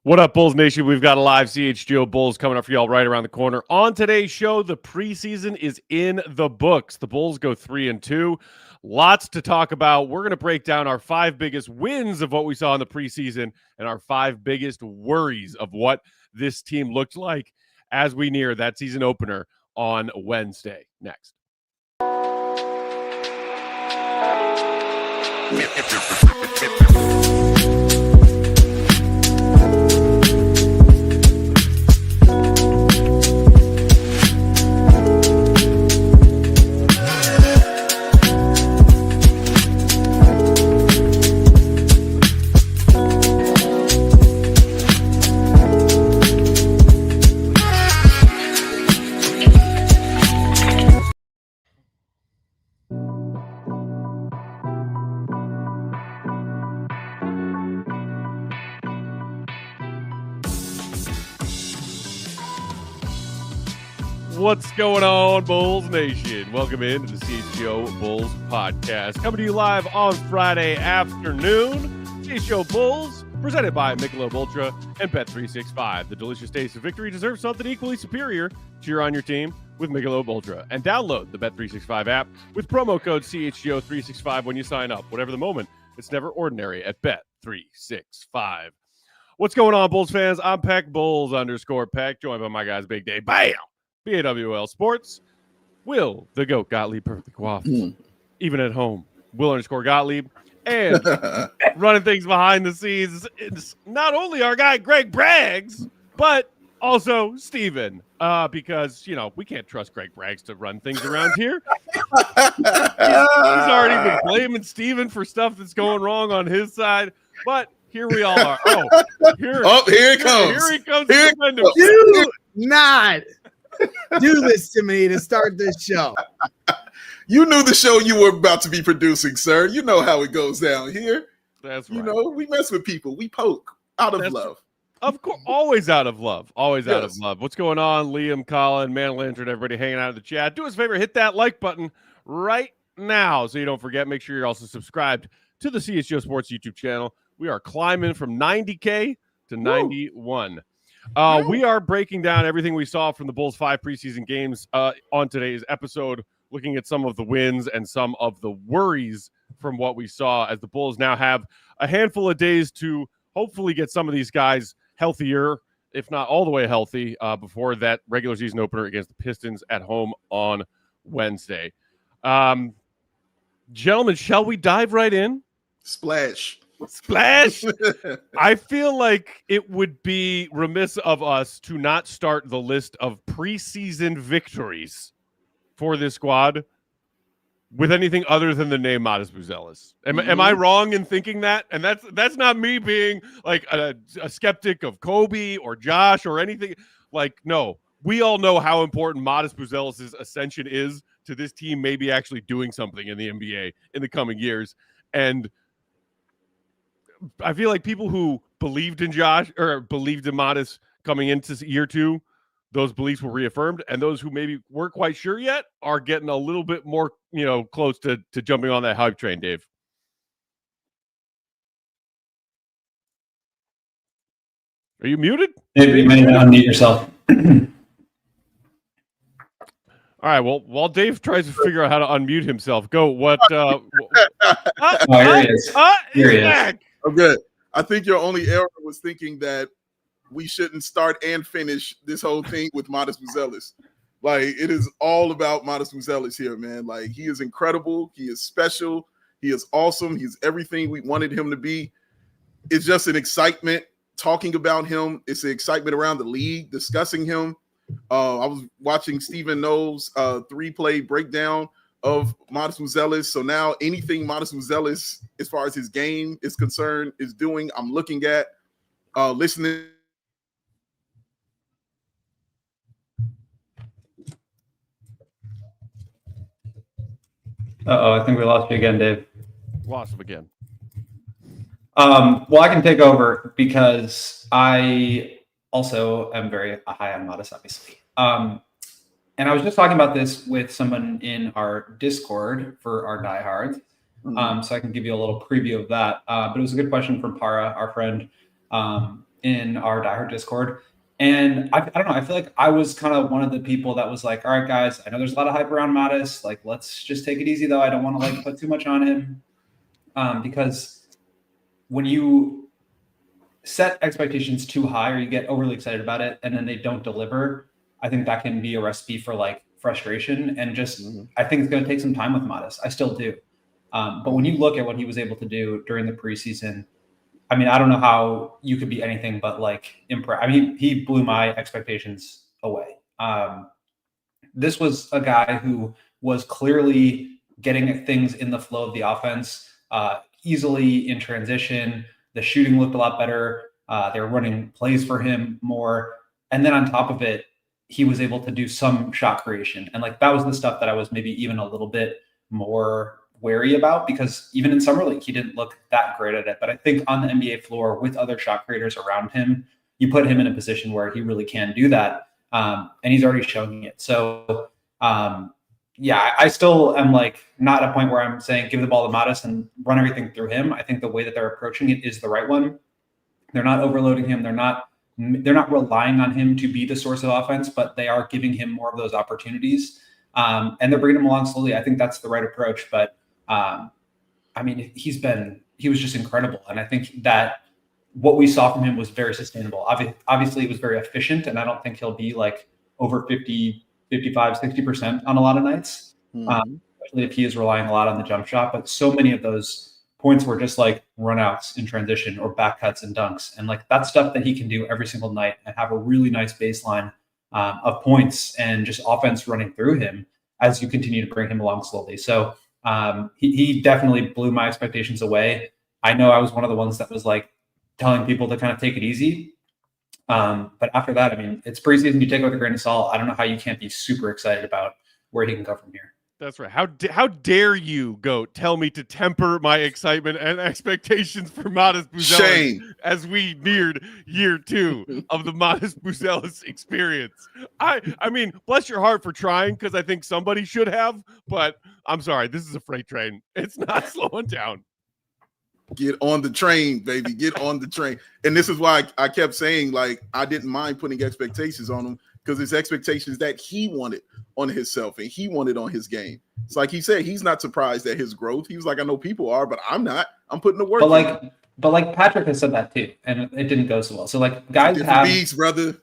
What up, Bulls Nation? We've got a live CHGO Bulls coming up for y'all right around the corner. On today's show, the preseason is in the books. The Bulls go 3-2. Lots to talk about. We're going to break down our 5 biggest wins of what we saw in the preseason and our 5 biggest worries of what this team looked like as we near that season opener on Wednesday. Next. What's going on, Bulls Nation? Welcome into the CHGO Bulls podcast. Coming to you live on Friday afternoon. CHGO Bulls, presented by Michelob Ultra and Bet365. The delicious taste of victory deserves something equally superior. Cheer on your team with Michelob Ultra. And download the Bet365 app with promo code CHGO365 when you sign up. Whatever the moment, it's never ordinary at Bet365. What's going on, Bulls fans? I'm Peck Bulls _Peck, joined by my guys, Big Dave. Bam! BAWL Sports. Will the GOAT Gottlieb perfectly coiffed, even at home. Will _Gottlieb. And running things behind the scenes, it's not only our guy Greg Braggs, but also Steven. Because, you know, we can't trust Greg Braggs to run things around here. He's already been blaming Steven for stuff that's going wrong on his side. But here we all are. Here it comes. Here he comes. Do not do this to me to start this show. You knew the show you were about to be producing, sir. You know how it goes down here. That's right. You know, we mess with people. We poke out of love. Of course, always out of love. Always out of love. What's going on? Liam, Colin, Man Lantern, everybody hanging out in the chat. Do us a favor, hit that like button right now so you don't forget. Make sure you're also subscribed to the CHGO Sports YouTube channel. We are climbing from 90K to 91. We are breaking down everything we saw from the Bulls' 5 preseason games on today's episode, looking at some of the wins and some of the worries from what we saw, as the Bulls now have a handful of days to hopefully get some of these guys healthier, if not all the way healthy, before that regular season opener against the Pistons at home on Wednesday. Gentlemen, shall we dive right in? Splash. I feel like it would be remiss of us to not start the list of preseason victories for this squad with anything other than the name Modest Buzelis. Am I wrong in thinking that? And that's not me being like a skeptic of Coby or Josh or anything. Like, no, we all know how important Modest Buzelis' ascension is to this team maybe actually doing something in the NBA in the coming years. And I feel like people who believed in Josh or believed in Modest coming into year 2, those beliefs were reaffirmed, and those who maybe weren't quite sure yet are getting a little bit more, close to jumping on that hype train, Dave. Are you muted? Dave, you may need to unmute yourself. All right, well, while Dave tries to figure out how to unmute himself, go. What? Here he is. Here he is. I'm good. I think your only error was thinking that we shouldn't start and finish this whole thing with Modest Buzelis. Like, it is all about Modest Buzelis here, man. Like, he is incredible. He is special. He is awesome. He's everything we wanted him to be. It's just an excitement talking about him. It's an excitement around the league, discussing him. I was watching Stephen No's 3-play breakdown of Modest Buzelis. So now anything Modest Buzelis, as far as his game is concerned, is doing, I'm looking at, listening. I think we lost you again, Dave. Lost him again. Well, I can take over because I also am very high on Modest, obviously. And I was just talking about this with someone in our Discord for our diehards. So I can give you a little preview of that. But it was a good question from Para, our friend, in our diehard Discord. And I don't know, I feel like I was kind of one of the people that was like, all right, guys, I know there's a lot of hype around Modest. Like, let's just take it easy, though. I don't want to like put too much on him. Because when you set expectations too high or you get overly excited about it and then they don't deliver, I think that can be a recipe for like frustration. And just, I think it's going to take some time with Modest. I still do. But when you look at what he was able to do during the preseason, I mean, I don't know how you could be anything but like impressed. I mean, he blew my expectations away. This was a guy who was clearly getting things in the flow of the offense easily in transition. The shooting looked a lot better. They were running plays for him more. And then on top of it, he was able to do some shot creation. And like that was the stuff that I was maybe even a little bit more wary about, because even in summer league he didn't look that great at it. But I think on the NBA floor with other shot creators around him, you put him in a position where he really can do that, and he's already showing it. So yeah, I still am like not at a point where I'm saying give the ball to Modest and run everything through him. I think the way that they're approaching it is the right one. They're not overloading him. They're not relying on him to be the source of offense, but they are giving him more of those opportunities, and they're bringing him along slowly. I think that's the right approach. But I mean, he was just incredible. And I think that what we saw from him was very sustainable. Obviously it was very efficient, and I don't think he'll be like over 50, 55, 60% on a lot of nights, especially if he is relying a lot on the jump shot. But so many of those points were just like runouts in transition or back cuts and dunks. And like that's stuff that he can do every single night and have a really nice baseline of points and just offense running through him as you continue to bring him along slowly. So he definitely blew my expectations away. I know I was one of the ones that was like telling people to kind of take it easy. But after that, I mean, it's preseason. You take it with a grain of salt. I don't know how you can't be super excited about where he can go from here. That's right. How dare you, Goat, tell me to temper my excitement and expectations for Modest Buzelis Shame. as we neared year 2 of the Modest Buzelis experience. I mean, bless your heart for trying, because I think somebody should have, but I'm sorry, this is a freight train. It's not slowing down. Get on the train, baby. Get on the train. And this is why I kept saying, like, I didn't mind putting expectations on him, because it's expectations that he wanted on himself and he wanted on his game. It's like he said, he's not surprised at his growth. He was like, I know people are, but I'm not. I'm putting the work in. But like Patrick has said that too, and it didn't go so well. So like guys have beats, brother.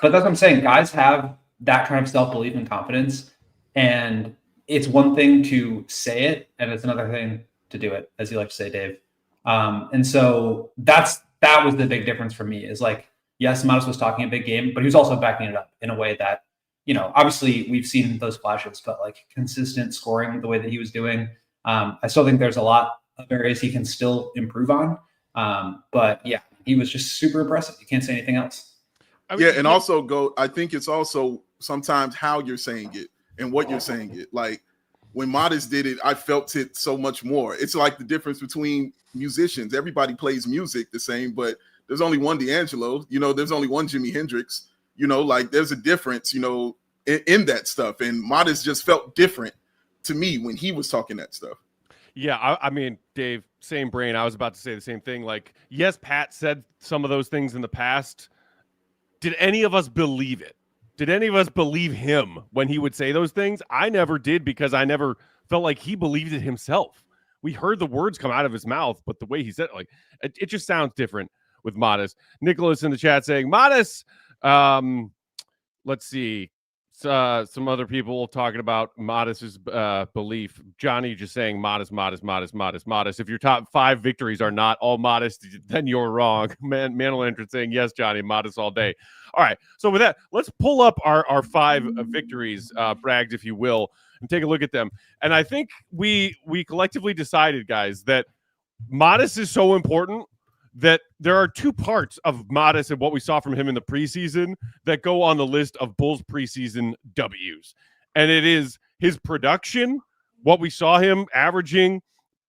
But that's what I'm saying. Guys have that kind of self-belief and confidence, and it's one thing to say it, and it's another thing to do it, as you like to say, Dave. And so that was the big difference for me. Is like, yes, Modest was talking a big game, but he was also backing it up in a way that, you know, obviously we've seen those flashes, but like consistent scoring the way that he was doing. I still think there's a lot of areas he can still improve on. But yeah, he was just super impressive. You can't say anything else. And also I think it's also sometimes how you're saying it and what you're saying it. Like when Modest did it, I felt it so much more. It's like the difference between musicians. Everybody plays music the same, but there's only one D'Angelo, you know, there's only one Jimi Hendrix, you know, like there's a difference, you know, in that stuff. And Modest just felt different to me when he was talking that stuff. Yeah, I mean, Dave, same brain. I was about to say the same thing. Like, yes, Pat said some of those things in the past. Did any of us believe it? Did any of us believe him when he would say those things? I never did, because I never felt like he believed it himself. We heard the words come out of his mouth, but the way he said it, like, it just sounds different with Modest. Nicholas in the chat saying, Modest, let's see. Some other people talking about Modest's belief. Johnny just saying Modest. If your top 5 victories are not all Modest, then you're wrong. Mantle entrance saying, yes, Johnny, Modest all day. All right. So with that, let's pull up our 5 victories, bragged, if you will, and take a look at them. And I think we collectively decided, guys, that Modest is so important that there are 2 parts of Modest and what we saw from him in the preseason that go on the list of Bulls preseason W's. And it is his production, what we saw him averaging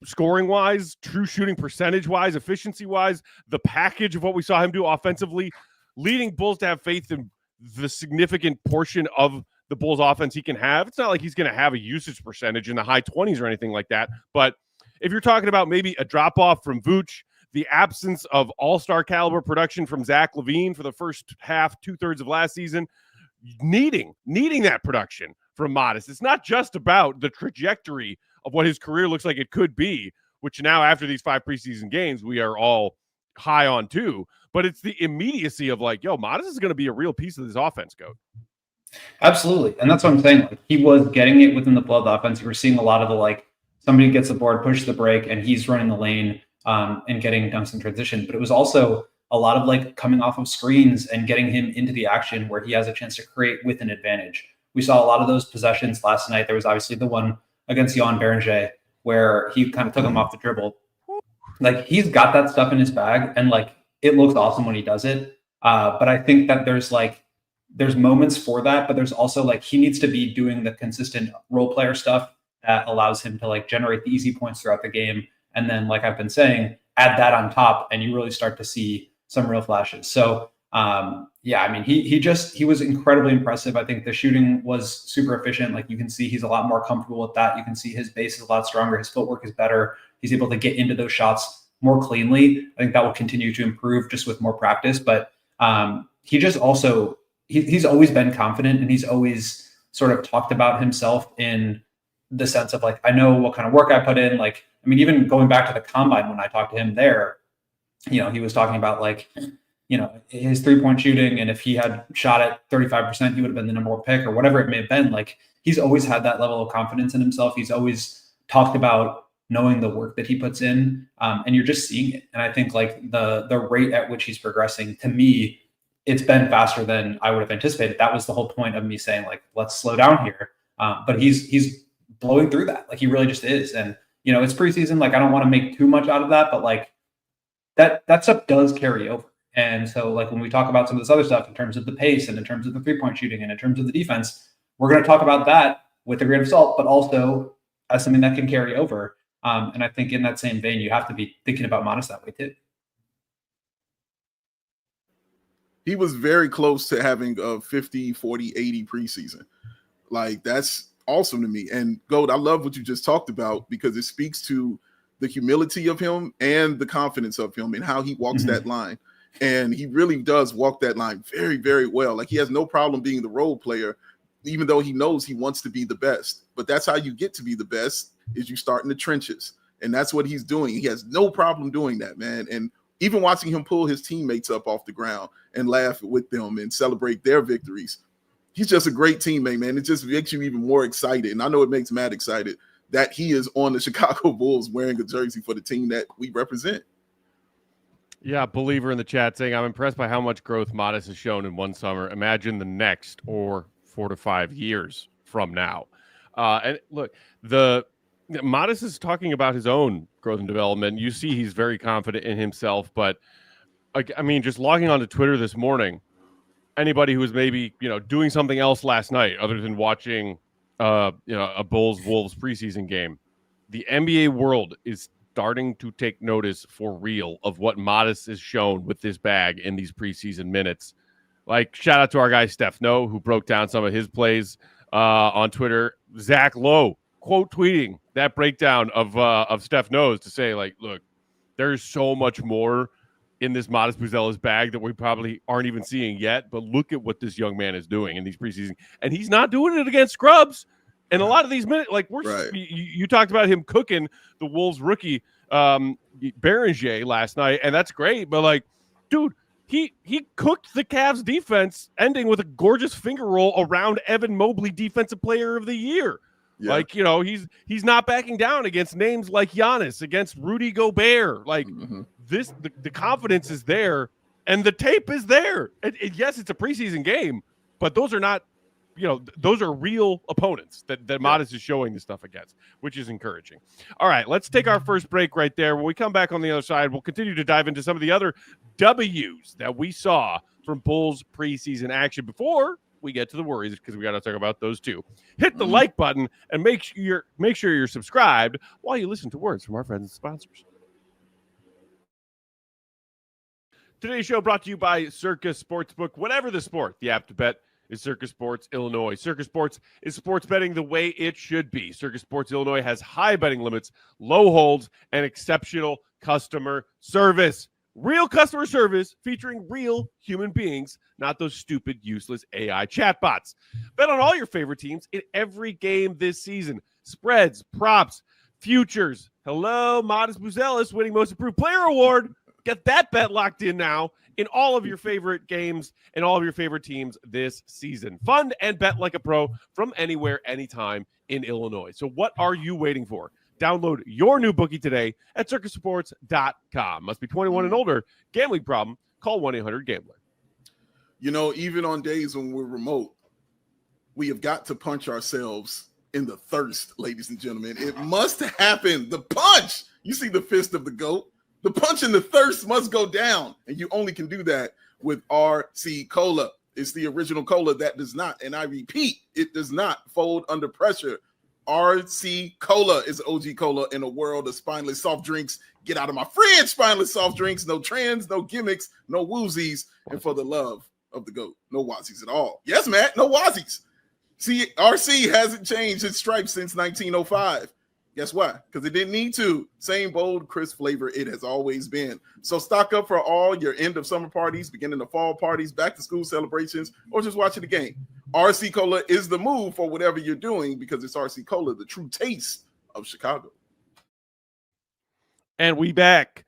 scoring-wise, true shooting percentage-wise, efficiency-wise, the package of what we saw him do offensively, leading Bulls to have faith in the significant portion of the Bulls offense he can have. It's not like he's going to have a usage percentage in the high 20s or anything like that, but if you're talking about maybe a drop-off from Vooch the absence of all-star caliber production from Zach LaVine for the first half, 2/3 of last season, needing that production from Modest. It's not just about the trajectory of what his career looks like it could be, which now after these 5 preseason games, we are all high on too, but it's the immediacy of like, yo, Modest is going to be a real piece of this offense, Goat. Absolutely. And that's what I'm saying. Like, he was getting it within the flow of the offense. You were seeing a lot of the, like, somebody gets the board, pushes the break, and he's running the lane and getting dunks in transition. But it was also a lot of like coming off of screens and getting him into the action where he has a chance to create with an advantage. We saw a lot of those possessions last night. There was obviously the one against Jan Beringer where he kind of took him off the dribble. Like, he's got that stuff in his bag, and like, it looks awesome when he does it. But I think that there's moments for that, but there's also like, he needs to be doing the consistent role player stuff that allows him to like generate the easy points throughout the game. And then, like I've been saying, add that on top and you really start to see some real flashes. So yeah, I mean, he was incredibly impressive. I think the shooting was super efficient. Like, you can see he's a lot more comfortable with that. You can see his base is a lot stronger. His footwork is better. He's able to get into those shots more cleanly. I think that will continue to improve just with more practice. But he just also, he's always been confident, and he's always sort of talked about himself in the sense of like, I know what kind of work I put in. Like, I mean, even going back to the combine, when I talked to him there, you know, he was talking about like, you know, his 3-point shooting. And if he had shot at 35%, he would have been the number 1 pick or whatever it may have been. Like, he's always had that level of confidence in himself. He's always talked about knowing the work that he puts in. And you're just seeing it. And I think like the rate at which he's progressing, to me, it's been faster than I would have anticipated. That was the whole point of me saying like, let's slow down here. But he's blowing through that. Like, he really just is. And, you know, it's preseason. Like, I don't want to make too much out of that, but like that stuff does carry over. And so like, when we talk about some of this other stuff in terms of the pace and in terms of the 3-point shooting and in terms of the defense, we're going to talk about that with a grain of salt, but also as something that can carry over. And I think in that same vein, you have to be thinking about Modest that way too. He was very close to having a 50, 40, 80 preseason. Like, that's awesome to me. And Gold, I love what you just talked about, because it speaks to the humility of him and the confidence of him and how he walks that line. And he really does walk that line very, very well. Like, he has no problem being the role player, even though he knows he wants to be the best. But that's how you get to be the best, is you start in the trenches. And that's what he's doing. He has no problem doing that, man. And even watching him pull his teammates up off the ground and laugh with them and celebrate their victories. He's just a great teammate, man. It just makes you even more excited. And I know it makes Matt excited that he is on the Chicago Bulls wearing a jersey for the team that we represent. Yeah, believer in the chat saying, I'm impressed by how much growth Modest has shown in one summer. Imagine the next, or 4 to 5 years from now. And look, Modest is talking about his own growth and development. You see he's very confident in himself, but I mean, just logging onto Twitter this morning, anybody who was maybe, you know, doing something else last night other than watching a Bulls-Wolves preseason game, the NBA world is starting to take notice for real of what Modest is shown with this bag in these preseason minutes. Like, shout out to our guy Steph No, who broke down some of his plays on Twitter. Zach Lowe quote tweeting that breakdown of Steph No's to say, like, look, there's so much more in this Modest Buzelis bag that we probably aren't even seeing yet, but look at what this young man is doing in these preseason, and he's not doing it against scrubs. And a lot of these minutes, like you talked about him cooking the Wolves rookie Beringer last night, and that's great. But like, dude, he cooked the Cavs defense, ending with a gorgeous finger roll around Evan Mobley, Defensive Player of the Year. Yeah. Like, you know, he's not backing down against names like Giannis, against Rudy Gobert. Like the confidence is there, and the tape is there. Yes, it's a preseason game, but those are not. You know, those are real opponents that Modest is showing this stuff against, which is encouraging. All right, let's take our first break right there. When we come back on the other side, we'll continue to dive into some of the other W's that we saw from Bulls preseason action before we get to the worries, because we got to talk about those too. Hit the like button and make sure you're subscribed while you listen to words from our friends and sponsors. Today's show brought to you by Circus Sportsbook. Whatever the sport, the app to bet is Circus Sports Illinois. Circus Sports is sports betting the way it should be. Circus Sports Illinois has high betting limits, low holds, and exceptional customer service. Real customer service featuring real human beings, not those stupid, useless AI chatbots. Bet on all your favorite teams in every game this season. Spreads, props, futures. Hello, Modest Buzelis winning Most Improved Player Award. Get that bet locked in now in all of your favorite games and all of your favorite teams this season. Fund and bet like a pro from anywhere, anytime in Illinois. So what are you waiting for? Download your new bookie today at circusports.com. Must be 21 and older. Gambling problem? Call 1-800-GAMBLER. You know, even on days when we're remote, we have got to punch ourselves in the thirst, ladies and gentlemen. It must happen. The punch. You see the fist of the GOAT. The punch and the thirst must go down. And you only can do that with RC Cola. It's the original cola that does not, and I repeat, it does not fold under pressure. RC Cola is OG Cola in a world of spineless soft drinks. Get out of my fridge, spineless soft drinks. No trends, no gimmicks, no woozies. And for the love of the GOAT, no wazies at all. Yes, Matt, no wazies. See, RC hasn't changed its stripes since 1905. Guess why? Because it didn't need to. Same bold, crisp flavor it has always been. So stock up for all your end of summer parties, beginning of fall parties, back to school celebrations, or just watching the game. RC Cola is the move for whatever you're doing because it's RC Cola, the true taste of Chicago. And we back.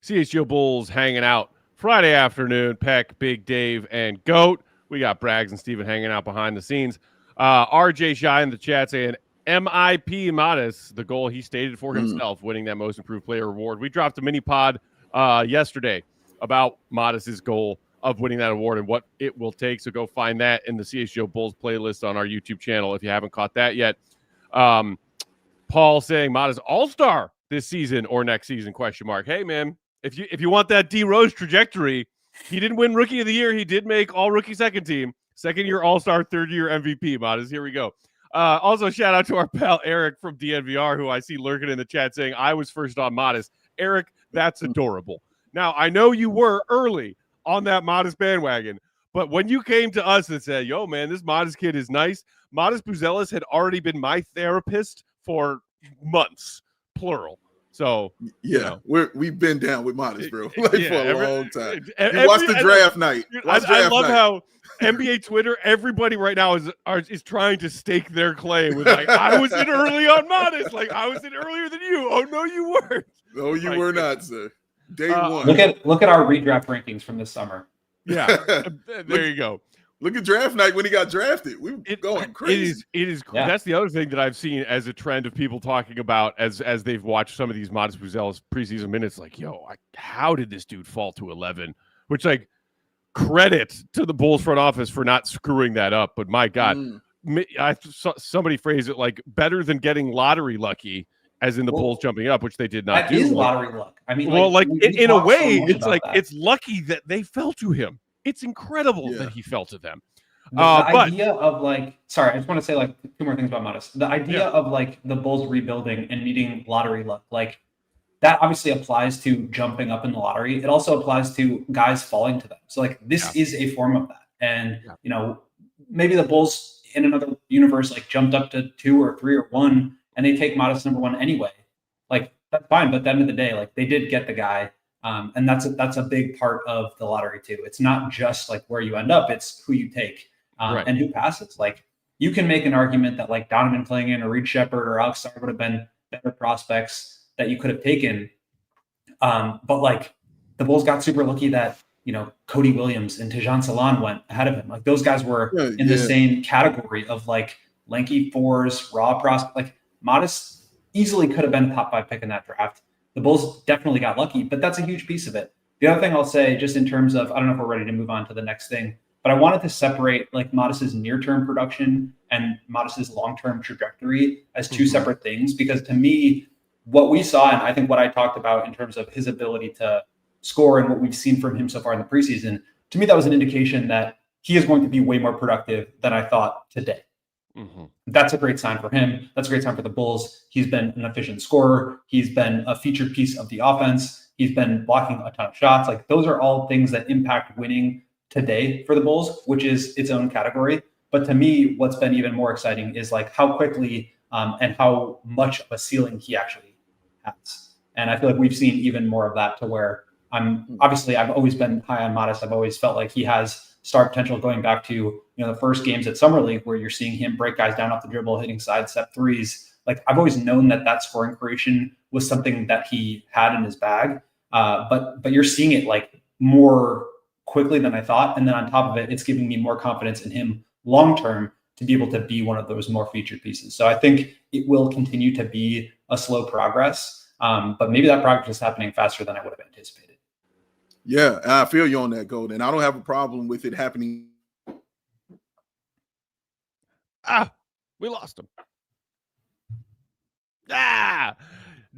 CHGO Bulls hanging out Friday afternoon. Peck, Big Dave, and GOAT. We got Braggs and Steven hanging out behind the scenes. RJ Shy in the chat saying, MIP Modest, the goal he stated for himself, winning that Most Improved Player award. We dropped a mini pod yesterday about Modest's goal of winning that award and what it will take. So go find that in the CHGO Bulls playlist on our YouTube channel if you haven't caught that yet. Paul saying Modest all-star this season or next season, ? Hey, man, if you want that D Rose trajectory, he didn't win Rookie of the Year. He did make all-rookie second team, second-year all-star, third-year MVP, Modest. Here we go. Also, shout out to our pal Eric from DNVR, who I see lurking in the chat saying, I was first on Modest. Eric, that's adorable. Now, I know you were early on that Modest bandwagon, but when you came to us and said, yo, man, this Modest kid is nice, Modest Buzelis had already been my therapist for months, plural. So, yeah, we've been down with Modest, bro, for a long time. Watch the draft night. I love how NBA Twitter, everybody right now is trying to stake their claim with like, I was in early on Modest, like I was in earlier than you. Oh no, you weren't. No, you were not, sir. Day one. Look at our redraft rankings from this summer. Yeah, there you go. Look at draft night when he got drafted. We were going crazy. It is. Yeah. That's the other thing that I've seen as a trend of people talking about as they've watched some of these Modest Buzelis preseason minutes. Like, how did this dude fall to 11? Which, like, credit to the Bulls front office for not screwing that up. But my God, I saw somebody phrase it like better than getting lottery lucky, as in the Bulls jumping up, which they did not do. That is lottery luck. I mean, well, like in a way, it's like that. it's lucky that they fell to him. It's incredible that he fell to them. The idea of like, sorry, I just want to say like two more things about Modest. The idea of like the Bulls rebuilding and needing lottery luck, like that obviously applies to jumping up in the lottery. It also applies to guys falling to them. So like this is a form of that. And you know, maybe the Bulls in another universe like jumped up to 2 or 3 or 1, and they take Modest number 1 anyway. Like that's fine. But at the end of the day, like they did get the guy. And that's a big part of the lottery too. It's not just like where you end up, it's who you take and who passes. Like you can make an argument that like Donovan Clingan or Reed Shepard or Alex Sarr would have been better prospects that you could have taken. But like the Bulls got super lucky that, you know, Cody Williams and Tejan Salon went ahead of him. Like those guys were in the same category of like lanky 4s, raw prospect. Like Modest easily could have been a top 5 pick in that draft. The Bulls definitely got lucky, but that's a huge piece of it. The other thing I'll say, just in terms of, I don't know if we're ready to move on to the next thing, but I wanted to separate like Modest's near-term production and Modest's long-term trajectory as two separate things, because to me, what we saw, and I think what I talked about in terms of his ability to score and what we've seen from him so far in the preseason, to me, that was an indication that he is going to be way more productive than I thought today. That's a great sign for him. That's a great sign for the Bulls. He's been an efficient scorer. He's been a featured piece of the offense. He's been blocking a ton of shots. Like those are all things that impact winning today for the Bulls, which is its own category. But to me, what's been even more exciting is like how quickly and how much of a ceiling he actually has. And I feel like we've seen even more of that to where I've always been high on Modest. I've always felt like he has star potential going back to, the first games at Summer League where you're seeing him break guys down off the dribble, hitting sidestep threes. Like I've always known that scoring creation was something that he had in his bag. But you're seeing it like more quickly than I thought. And then on top of it, it's giving me more confidence in him long-term to be able to be one of those more featured pieces. So I think it will continue to be a slow progress. But maybe that progress is happening faster than I would have anticipated. Yeah, I feel you on that, Gold, and I don't have a problem with it happening. We lost him.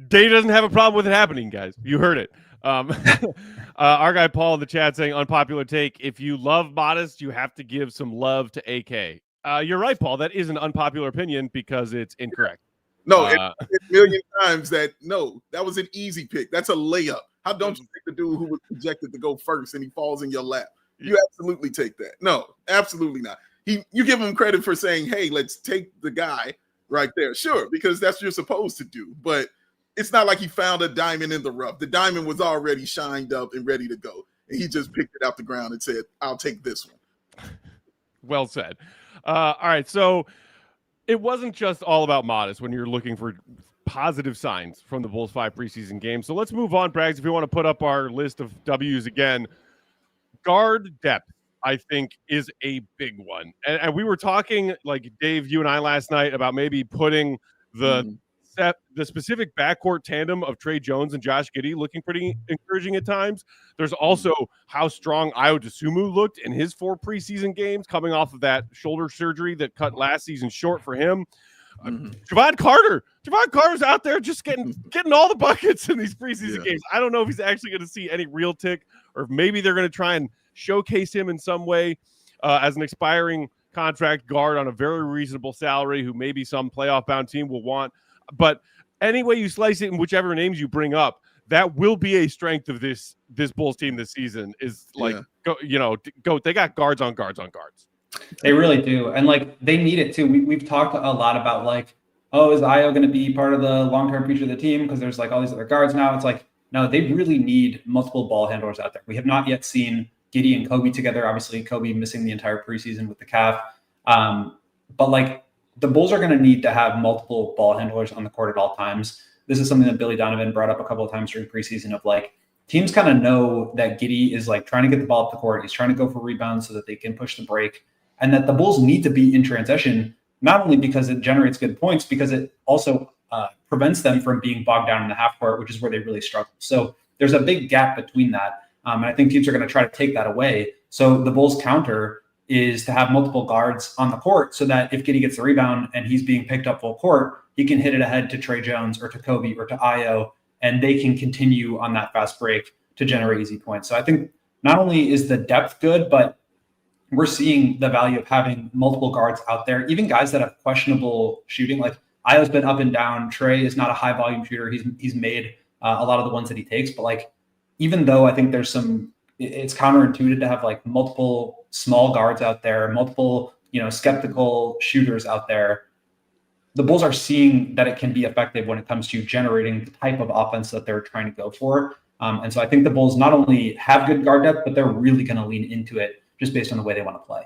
Dave doesn't have a problem with it happening, guys. You heard it. Our guy Paul in the chat saying, unpopular take, if you love Modest, you have to give some love to AK. You're right, Paul. That is an unpopular opinion because it's incorrect. No, a million times that was an easy pick. That's a layup. How don't you take the dude who was projected to go first and he falls in your lap? You absolutely take that. No, absolutely not. You give him credit for saying, hey, let's take the guy right there. Sure, because that's what you're supposed to do. But it's not like he found a diamond in the rough. The diamond was already shined up and ready to go. And he just picked it out the ground and said, I'll take this one. Well said. All right, so it wasn't just all about Modest when you're looking for positive signs from the Bulls 5 preseason games. So let's move on, Braggs, if you want to put up our list of W's again. Guard depth, I think, is a big one. And we were talking, like Dave, you and I last night, about maybe putting the specific backcourt tandem of Trey Jones and Josh Giddey looking pretty encouraging at times. There's also how strong Ayo Dosunmu looked in his 4 preseason games coming off of that shoulder surgery that cut last season short for him. Javon Carter's out there just getting all the buckets in these preseason games. I don't know if he's actually going to see any real tick, or if maybe they're going to try and showcase him in some way as an expiring contract guard on a very reasonable salary who maybe some playoff-bound team will want. But any way you slice it and whichever names you bring up, that will be a strength of this Bulls team this season is like, they got guards on guards on guards. They really do. And like they need it too. We've talked a lot about like, oh, is Ayo going to be part of the long-term future of the team? Because there's like all these other guards now. It's like, no, they really need multiple ball handlers out there. We have not yet seen Giddey and Coby together. Obviously, Coby missing the entire preseason with the calf. But like the Bulls are going to need to have multiple ball handlers on the court at all times. This is something that Billy Donovan brought up a couple of times during preseason of like, teams kind of know that Giddey is like trying to get the ball up the court. He's trying to go for rebounds so that they can push the break. And that the Bulls need to be in transition, not only because it generates good points, because it also prevents them from being bogged down in the half court, which is where they really struggle. So there's a big gap between that. And I think teams are going to try to take that away. So the Bulls' counter is to have multiple guards on the court so that if Giddey gets the rebound and he's being picked up full court, he can hit it ahead to Trey Jones or to Coby or to Ayo, and they can continue on that fast break to generate easy points. So I think not only is the depth good, but we're seeing the value of having multiple guards out there, even guys that have questionable shooting. Like Ayo's been up and down. Trey is not a high volume shooter. He's made a lot of the ones that he takes, but like, even though I think it's counterintuitive to have like multiple small guards out there, multiple, skeptical shooters out there, the Bulls are seeing that it can be effective when it comes to generating the type of offense that they're trying to go for. And so I think the Bulls not only have good guard depth, but they're really going to lean into it just based on the way they want to play.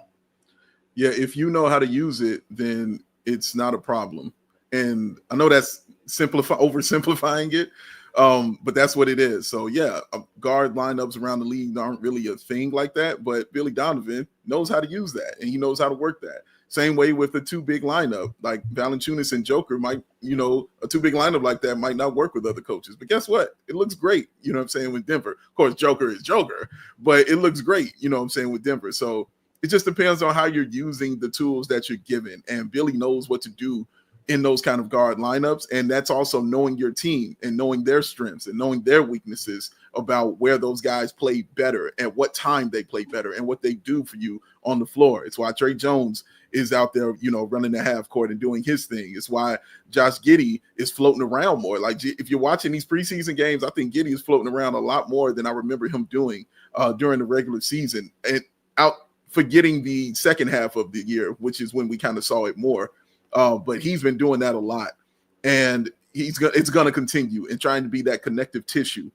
Yeah, if you know how to use it, then it's not a problem. And I know that's oversimplifying it, but that's what it is. So yeah, guard lineups around the league aren't really a thing like that, but Billy Donovan knows how to use that, and he knows how to work that. Same way with the 2 big lineup, like Valanciunas and Joker might, a 2 big lineup like that might not work with other coaches. But guess what? It looks great, what I'm saying, with Denver. Of course, Joker is Joker, but it looks great, what I'm saying, with Denver. So it just depends on how you're using the tools that you're given. And Billy knows what to do in those kind of guard lineups. And that's also knowing your team and knowing their strengths and knowing their weaknesses about where those guys play better, at what time they play better, and what they do for you on the floor. It's why Trey Jones is out there, running the half court and doing his thing. It's why Josh Giddey is floating around more. Like, if you're watching these preseason games, I think Giddey is floating around a lot more than I remember him doing during the regular season, and out forgetting the second half of the year, which is when we kind of saw it more. But he's been doing that a lot. And it's gonna continue and trying to be that connective tissue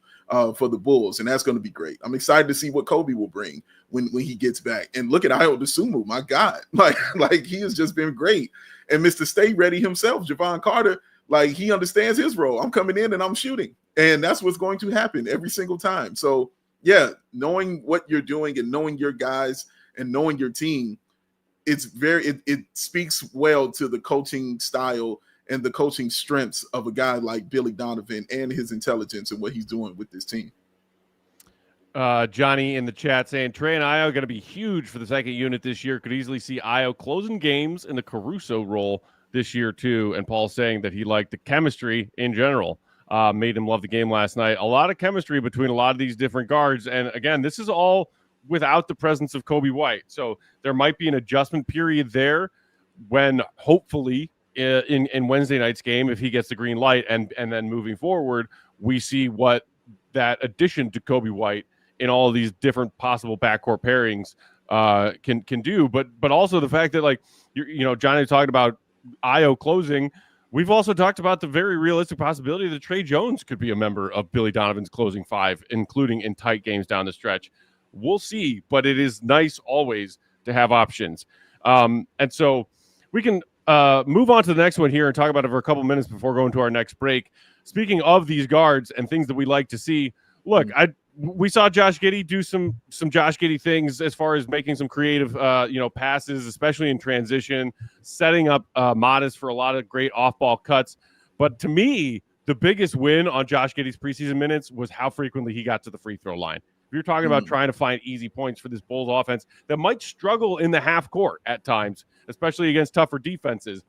for the Bulls, and that's gonna be great. I'm excited to see what Coby will bring when he gets back. And look at Ayo Dosunmu, my God, like he has just been great. And Mr. Stay Ready himself, Javon Carter, like he understands his role. I'm coming in and I'm shooting, and that's what's going to happen every single time. So yeah, knowing what you're doing and knowing your guys and knowing your team, it speaks well to the coaching style and the coaching strengths of a guy like Billy Donovan and his intelligence and what he's doing with this team. Johnny in the chat saying Trey and Ayo are going to be huge for the second unit this year. Could easily see Ayo closing games in the Caruso role this year too. And Paul saying that he liked the chemistry in general. Made him love the game last night. A lot of chemistry between a lot of these different guards. And again, this is all without the presence of Coby White. So there might be an adjustment period there when hopefully in Wednesday night's game, if he gets the green light and then moving forward, we see what that addition to Coby White in all of these different possible backcourt pairings can do. But also the fact that, like, Johnny talked about Ayo closing. We've also talked about the very realistic possibility that Trey Jones could be a member of Billy Donovan's closing five, including in tight games down the stretch. We'll see, but it is nice always to have options. And so we can move on to the next one here and talk about it for a couple minutes before going to our next break. Speaking of these guards and things that we like to see, look, we saw Josh Giddey do some Josh Giddey things as far as making some creative, passes, especially in transition, setting up Modest for a lot of great off-ball cuts. But to me, the biggest win on Josh Giddey's preseason minutes was how frequently he got to the free throw line. If you're talking about trying to find easy points for this Bulls offense that might struggle in the half court at times, especially against tougher defenses,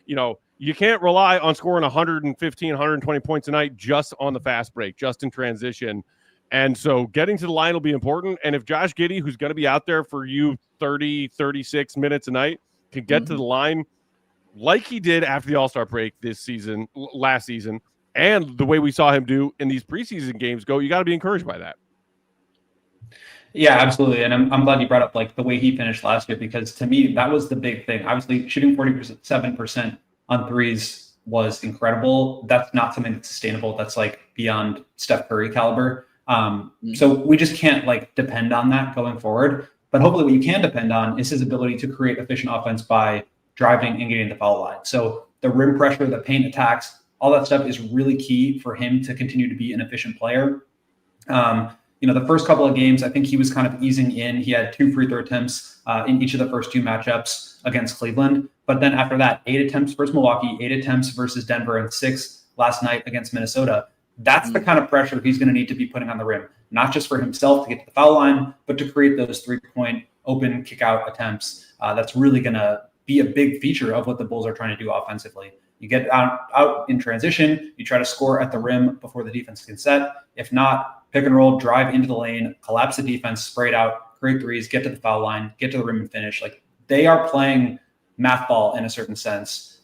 you can't rely on scoring 115, 120 points a night just on the fast break, just in transition. And so getting to the line will be important. And if Josh Giddey, who's going to be out there for you 30, 36 minutes a night, can get to the line like he did after the All-Star break last season, and the way we saw him do in these preseason games you got to be encouraged by that. Yeah, absolutely. And I'm glad you brought up like the way he finished last year, because to me, that was the big thing. Obviously, shooting 47% on threes was incredible. That's not something that's sustainable. That's like beyond Steph Curry caliber. So we just can't like depend on that going forward. But hopefully what you can depend on is his ability to create efficient offense by driving and getting the foul line. So the rim pressure, the paint attacks, all that stuff is really key for him to continue to be an efficient player. The first couple of games, I think he was kind of easing in. He had 2 free throw attempts in each of the first 2 matchups against Cleveland. But then after that, 8 attempts versus Milwaukee, 8 attempts versus Denver, and 6 last night against Minnesota. That's the kind of pressure he's going to need to be putting on the rim, not just for himself to get to the foul line, but to create those 3-point open kick-out attempts. That's really going to be a big feature of what the Bulls are trying to do offensively. You get out in transition, you try to score at the rim before the defense can set. If not, pick and roll, drive into the lane, collapse the defense, spray it out, create threes, get to the foul line, get to the rim and finish. Like, they are playing math ball in a certain sense.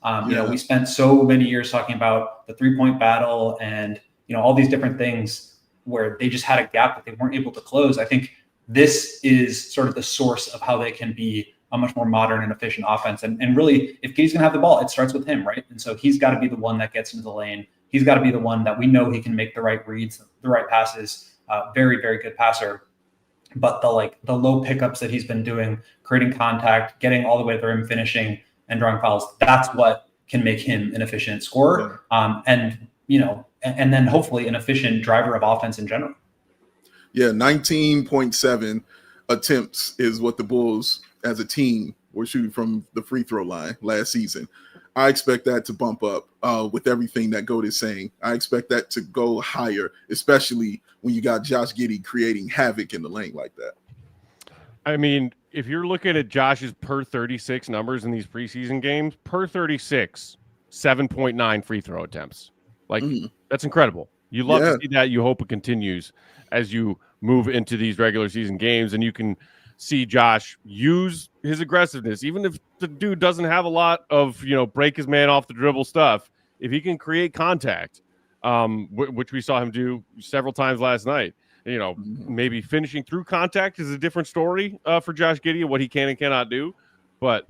We spent so many years talking about the 3-point battle and all these different things where they just had a gap that they weren't able to close. I think this is sort of the source of how they can be a much more modern and efficient offense. And really, if Giddey's going to have the ball, it starts with him, right? And so he's got to be the one that gets into the lane. He's got to be the one that we know he can make the right reads, the right passes. Very, very good passer. But the low pickups that he's been doing, creating contact, getting all the way to the rim, finishing, and drawing fouls, that's what can make him an efficient scorer. And then hopefully an efficient driver of offense in general. Yeah, 19.7 attempts is what the Bulls as a team were shooting from the free throw line last season. I expect that to bump up with everything that Goat is saying. I expect that to go higher, especially when you got Josh Giddey creating havoc in the lane like that. I mean, if you're looking at Josh's per 36 numbers in these preseason games, per 36, 7.9 free throw attempts. That's incredible. You love to see that. You hope it continues as you move into these regular season games, and you can see Josh use his aggressiveness, even if the dude doesn't have a lot of, break his man off the dribble stuff. If he can create contact, which we saw him do several times last night, maybe finishing through contact is a different story for Josh Giddey and what he can and cannot do. But,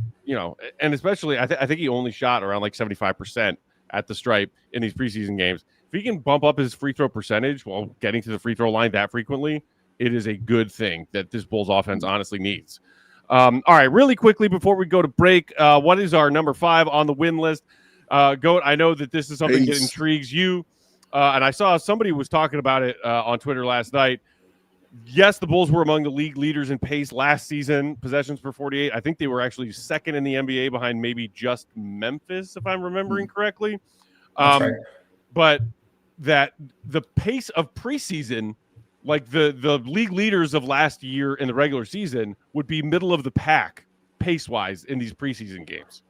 and especially I think he only shot around like 75% at the stripe in these preseason games. If he can bump up his free throw percentage while getting to the free throw line that frequently, it is a good thing that this Bulls offense honestly needs. All right, really quickly before we go to break, what is our number 5 on the win list? Goat, I know that this is something that intrigues you, and I saw somebody was talking about it on Twitter last night. Yes, the Bulls were among the league leaders in pace last season, possessions per 48. I think they were actually second in the NBA behind maybe just Memphis, if I'm remembering correctly. That's right. But that the pace of preseason, like the league leaders of last year in the regular season, would be middle of the pack pace-wise in these preseason games.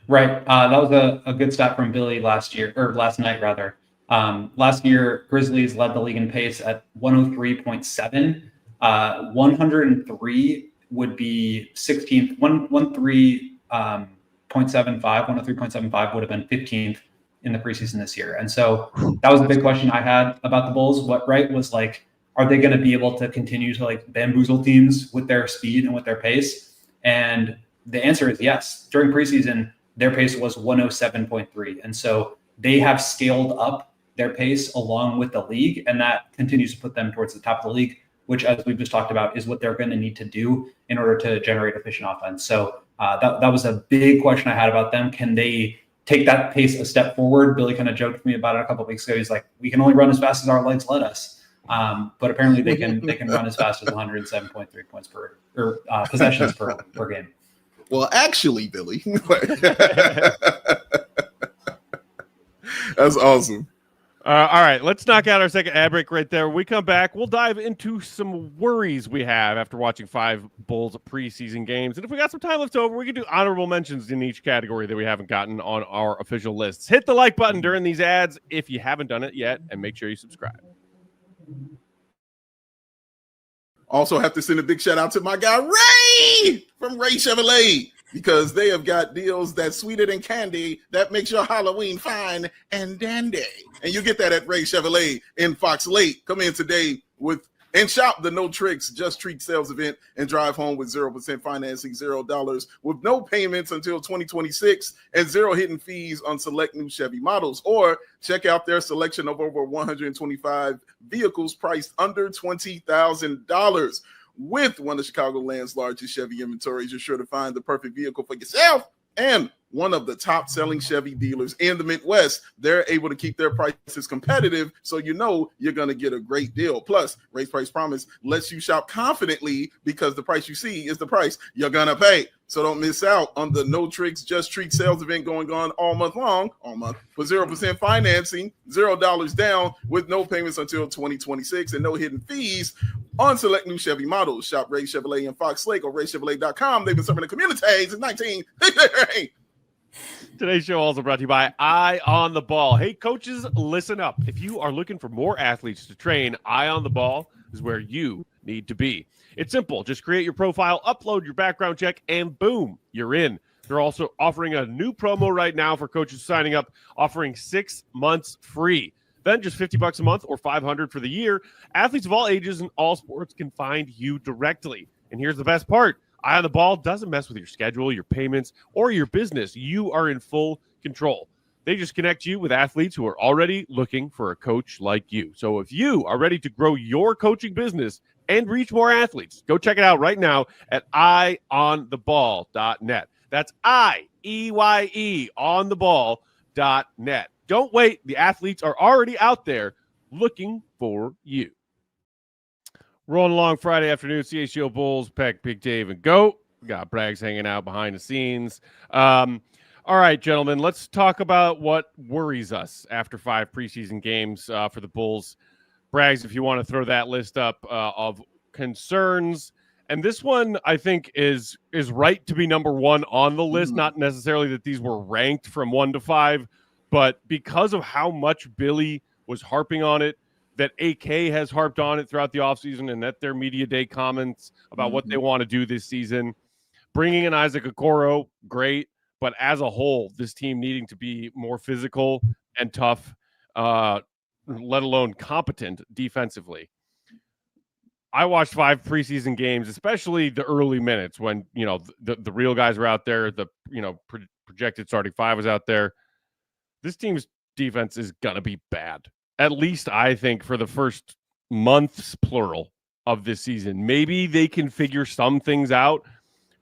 Right. That was a good stat from Billy last night rather. Last year, Grizzlies led the league in pace at 103.7. 103 would be 16th. 103.75 would have been 15th in the preseason this year. And so that was a big question I had about the Bulls. Was like, are they going to be able to continue to like bamboozle teams with their speed and with their pace? And the answer is yes. During preseason, their pace was 107.3. And so they have scaled up their pace along with the league, and that continues to put them towards the top of the league, which, as we've just talked about, is what they're going to need to do in order to generate efficient offense. So that was a big question I had about them. Can they take that pace a step forward? Billy kind of joked with me about it a couple of weeks ago. He's like, we can only run as fast as our legs let us. But apparently they can run as fast as 107.3 points per possessions per game. Well, actually, Billy, that's awesome. All right, let's knock out our second ad break right there. When we come back, we'll dive into some worries we have after watching 5 Bulls preseason games. And if we got some time left over, we can do honorable mentions in each category that we haven't gotten on our official lists. Hit the like button during these ads if you haven't done it yet, and make sure you subscribe. Also have to send a big shout out to my guy, Ray, from Ray Chevrolet, because they have got deals that's sweeter than candy that makes your Halloween fine and dandy. And you get that at Ray Chevrolet in Fox Lake. Come in today and shop the No Tricks, Just Treat sales event and drive home with 0% financing, $0 with no payments until 2026 and 0 hidden fees on select new Chevy models. Or check out their selection of over 125 vehicles priced under $20,000. With one of Chicagoland's largest Chevy inventories, you're sure to find the perfect vehicle for yourself. And one of the top selling Chevy dealers in the Midwest, they're able to keep their prices competitive, so you know you're going to get a great deal. Plus, Ray's Price Promise lets you shop confidently because the price you see is the price you're going to pay. So don't miss out on the No Tricks, Just Treat sales event going on all month with 0% financing, $0 down with no payments until 2026 and no hidden fees on select new Chevy models. Shop Ray Chevrolet in Fox Lake or raychevrolet.com. They've been serving the community since 19. Today's show also brought to you by Eye on the Ball. Hey, coaches, listen up. If you are looking for more athletes to train, Eye on the Ball is where you need to be. It's simple. Just create your profile, upload your background check, and boom, you're in. They're also offering a new promo right now for coaches signing up, offering 6 months free. Then just $50 a month or $500 for the year. Athletes of all ages and all sports can find you directly. And here's the best part. Eye on the Ball doesn't mess with your schedule, your payments, or your business. You are in full control. They just connect you with athletes who are already looking for a coach like you. So if you are ready to grow your coaching business and reach more athletes, go check it out right now at eyeontheball.net. That's IEYE ontheball.net. Don't wait. The athletes are already out there looking for you. Rolling along Friday afternoon, CHGO Bulls, Peck, Big Dave, and Goat. We got Braggs hanging out behind the scenes. All right, gentlemen, let's talk about what worries us after 5 preseason games for the Bulls. Braggs, if you want to throw that list up of concerns. And this one, I think, is right to be number 1 on the list. Not necessarily that these were ranked from 1 to 5, but because of how much Billy was harping on it, that AK has harped on it throughout the offseason, and that their media day comments about what they want to do this season. Bringing in Isaac Okoro, great, but as a whole, this team needing to be more physical and tough, let alone competent defensively. I watched 5 preseason games, especially the early minutes when, the real guys were out there, the projected starting 5 was out there. this team's defense is going to be bad. At least I think for the first months, plural, of this season. Maybe they can figure some things out,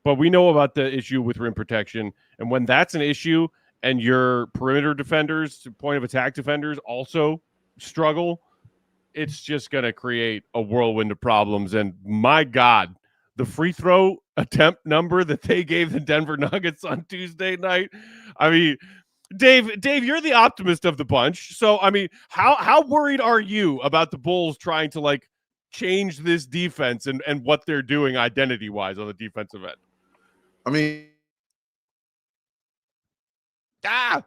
but we know about the issue with rim protection. And when that's an issue and your perimeter defenders, point of attack defenders also struggle, it's just going to create a whirlwind of problems. And my God, the free throw attempt number that they gave the Denver Nuggets on Tuesday night. I mean, Dave, you're the optimist of the bunch. So, I mean, how worried are you about the Bulls trying to like change this defense and what they're doing identity-wise on the defensive end? I mean, the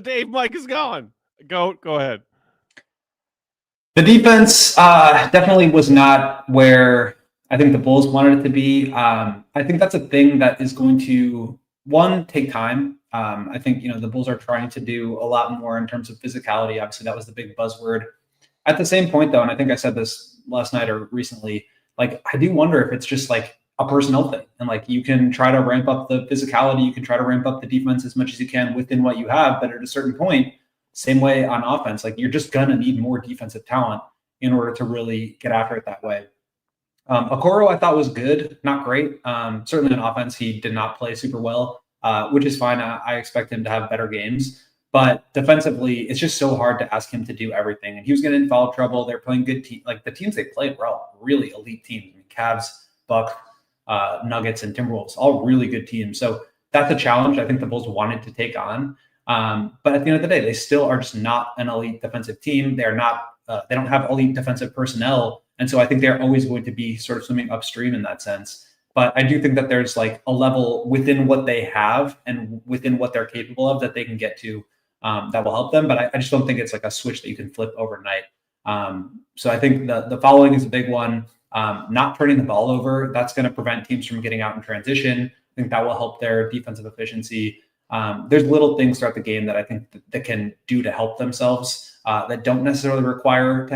Dave mic is gone. Go ahead. The defense definitely was not where I think the Bulls wanted it to be. I think that's a thing that is going to, one, take time. I think, the Bulls are trying to do a lot more in terms of physicality. Obviously, that was the big buzzword. At the same point, though, and I think I said this last night or recently, like, I do wonder if it's just like a personnel thing. And like, you can try to ramp up the physicality, you can try to ramp up the defense as much as you can within what you have. But at a certain point, same way on offense, like you're just going to need more defensive talent in order to really get after it that way. Okoro, I thought, was good, not great. Certainly on offense, he did not play super well, which is fine. I expect him to have better games. But defensively, it's just so hard to ask him to do everything. And he was getting in foul trouble. They're playing good teams. Like the teams they played were all really elite teams. I mean, Cavs, Bucks, Nuggets, and Timberwolves, all really good teams. So that's a challenge I think the Bulls wanted to take on. But at the end of the day, they still are just not an elite defensive team. They're not. They don't have elite defensive personnel. And so I think they're always going to be sort of swimming upstream in that sense. But I do think that there's like a level within what they have and within what they're capable of that they can get to that will help them. But I just don't think it's like a switch that you can flip overnight. So I think the following is a big one. Not turning the ball over, that's going to prevent teams from getting out in transition. I think that will help their defensive efficiency. There's little things throughout the game that I think that can do to help themselves that don't necessarily require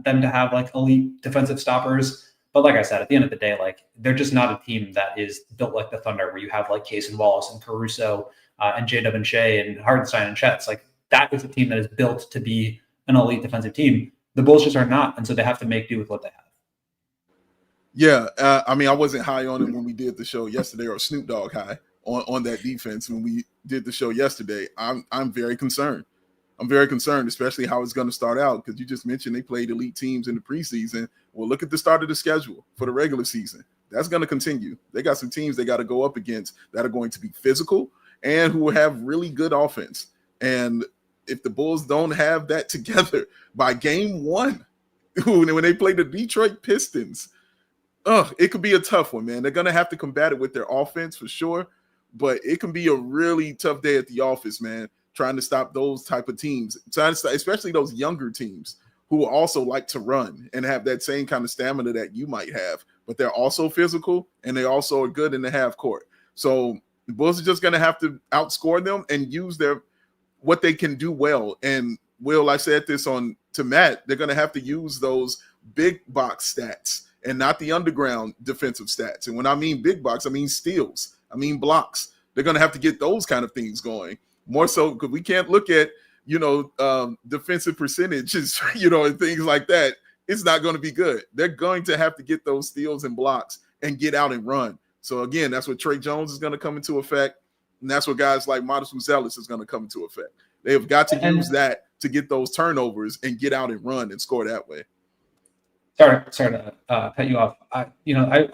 them to have like elite defensive stoppers. But like I said, at the end of the day, like they're just not a team that is built like the Thunder, where you have like Case and Wallace and Caruso and J.W. and Shea and Hardenstein and Chet's. Like that is a team that is built to be an elite defensive team. The Bulls just are not, and so they have to make do with what they have. Yeah, I mean, I wasn't high on it when we did the show yesterday, or Snoop Dogg high on that defense when we did the show yesterday. I'm very concerned. I'm very concerned, especially how it's going to start out, because you just mentioned they played elite teams in the preseason. Well, look at the start of the schedule for the regular season. That's going to continue. They got some teams they got to go up against that are going to be physical and who have really good offense. And if the Bulls don't have that together by game one, when they play the Detroit Pistons, it could be a tough one, man. They're going to have to combat it with their offense for sure, but it can be a really tough day at the office, man, trying to stop those type of teams, especially those younger teams who also like to run and have that same kind of stamina that you might have, but they're also physical and they also are good in the half court. So the Bulls are just going to have to outscore them and use what they can do well. And Will, I said this to Matt, they're going to have to use those big box stats and not the underground defensive stats. And when I mean big box, I mean steals, I mean blocks. They're going to have to get those kind of things going more so, because we can't look at, defensive percentages, and things like that. It's not going to be good. They're going to have to get those steals and blocks and get out and run. So again, that's what Trey Jones is going to come into effect. And that's what guys like Modest Buzelis is going to come into effect. They have got to use that to get those turnovers and get out and run and score that way. Sorry to cut you off. I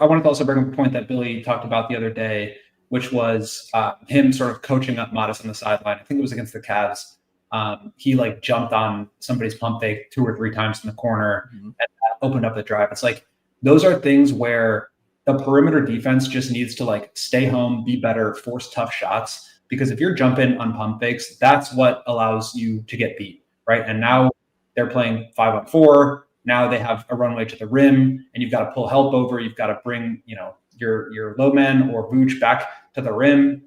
wanted to also bring up a point that Billy talked about the other day, which was him sort of coaching up Modest on the sideline. I think it was against the Cavs. He like jumped on somebody's pump fake 2 or 3 times in the corner and opened up the drive. It's like those are things where the perimeter defense just needs to like stay home, be better, force tough shots. Because if you're jumping on pump fakes, that's what allows you to get beat, right? And now they're playing 5-on-4. Now they have a runway to the rim, and you've got to pull help over. You've got to bring, your low man or Vooch back to the rim,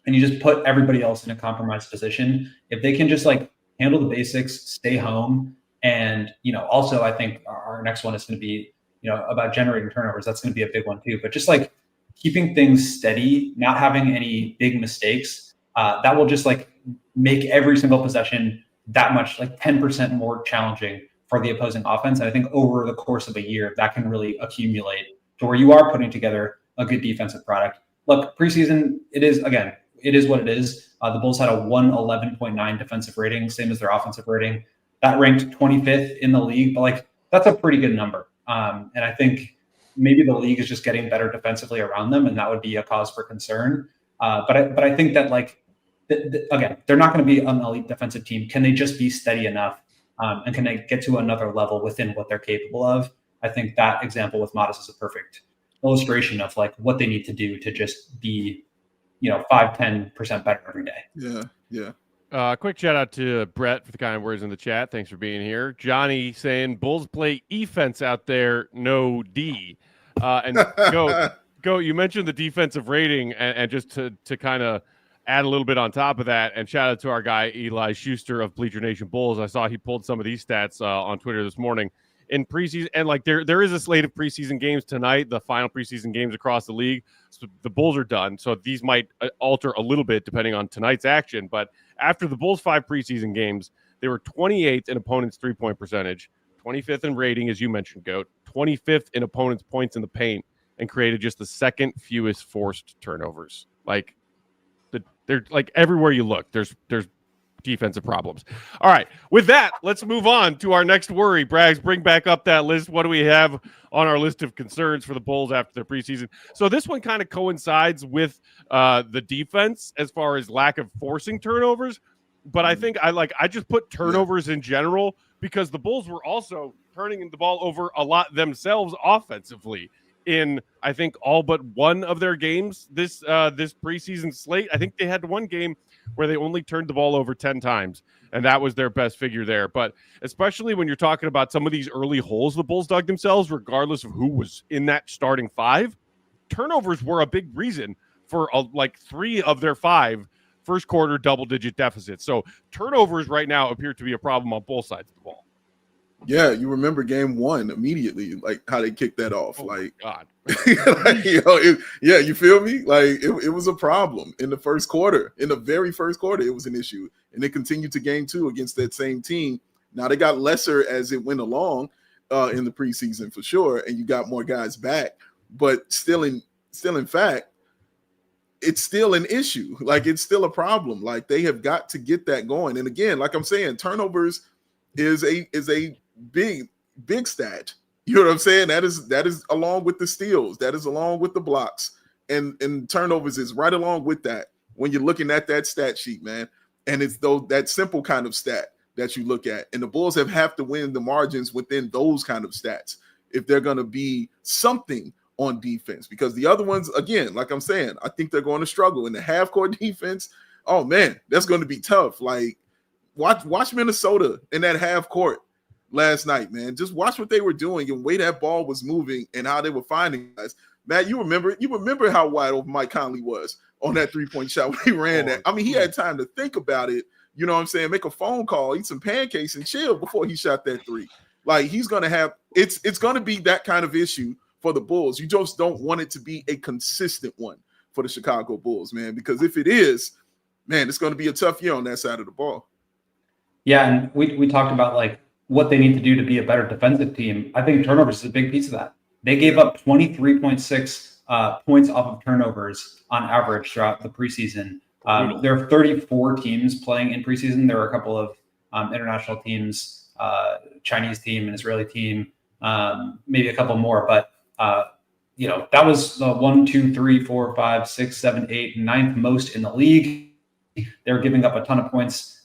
and you just put everybody else in a compromised position. If they can just like handle the basics, stay home, and also I think our next one is going to be about generating turnovers. That's going to be a big one too. But just like keeping things steady, not having any big mistakes, that will just like make every single possession that much, like 10% more challenging for the opposing offense. And I think over the course of a year, that can really accumulate to where you are putting together a good defensive product. Look, preseason, it is what it is. The Bulls had a 111.9 defensive rating, same as their offensive rating. That ranked 25th in the league, but like that's a pretty good number. And I think maybe the league is just getting better defensively around them, and that would be a cause for concern. But I think that like again, they're not going to be an elite defensive team. Can they just be steady enough, and can they get to another level within what they're capable of? I think that example with Modest is a perfect illustration of like what they need to do to just be, 5-10% better every day. Yeah. Quick shout out to Brett for the kind words in the chat. Thanks for being here. Johnny saying Bulls play offense out there, no D. And go. You mentioned the defensive rating, and just to kind of add a little bit on top of that, and shout out to our guy Eli Schuster of Bleacher Nation Bulls. I saw he pulled some of these stats on Twitter this morning in preseason, and like there is a slate of preseason games tonight, the final preseason games across the league. So the Bulls are done, so these might alter a little bit depending on tonight's action. But after the Bulls' 5 preseason games, they were 28th in opponents' 3-point percentage, 25th in rating, as you mentioned, Goat, 25th in opponents' points in the paint, and created just the second fewest forced turnovers. Like they're like everywhere you look, there's defensive problems. All right, with that, let's move on to our next worry. Braggs, bring back up that list. What do we have on our list of concerns for the Bulls after their preseason? So this one kind of coincides with the defense as far as lack of forcing turnovers, but I think I just put turnovers in general because the Bulls were also turning the ball over a lot themselves offensively in, I think, all but one of their games this preseason slate. I think they had one game where they only turned the ball over 10 times, and that was their best figure there. But especially when you're talking about some of these early holes the Bulls dug themselves, regardless of who was in that starting 5, turnovers were a big reason for 3 of their 5 first quarter double-digit deficits. So turnovers right now appear to be a problem on both sides of the ball. Yeah, you remember game 1 immediately, like how they kicked that off. God. You feel me? Like it was a problem in the first quarter. In the very first quarter, it was an issue. And it continued to game 2 against that same team. Now they got lesser as it went along in the preseason for sure, and you got more guys back. But still in fact, it's still an issue. Like it's still a problem. Like they have got to get that going. And again, like I'm saying, turnovers is a big stat. You know what I'm saying? That is along with the steals, that is along with the blocks, and turnovers is right along with that when you're looking at that stat sheet, man. And it's that simple kind of stat that you look at. And the Bulls have to win the margins within those kind of stats if they're going to be something on defense, because the other ones, again, like I'm saying, I think they're going to struggle in the half-court defense. Oh man, that's going to be tough. Like watch Minnesota in that half court last night, man. Just watch what they were doing and the way that ball was moving and how they were finding guys. Matt, you remember how wide open Mike Conley was on that 3-point shot when he ran that. I mean, he had time to think about it, you know what I'm saying, make a phone call, eat some pancakes and chill before he shot that 3. Like he's going to have it's going to be that kind of issue for the Bulls. You just don't want it to be a consistent one for the Chicago Bulls, man, because if it is, man, it's going to be a tough year on that side of the ball. Yeah, and we talked about like what they need to do to be a better defensive team. I think turnovers is a big piece of that. They gave up 23.6 points off of turnovers on average throughout the preseason. There are 34 teams playing in preseason. There were a couple of international teams, Chinese team, an Israeli team, maybe a couple more. But, that was the 1, 2, 3, 4, 5, 6, 7, 8, 9th most in the league. They were giving up a ton of points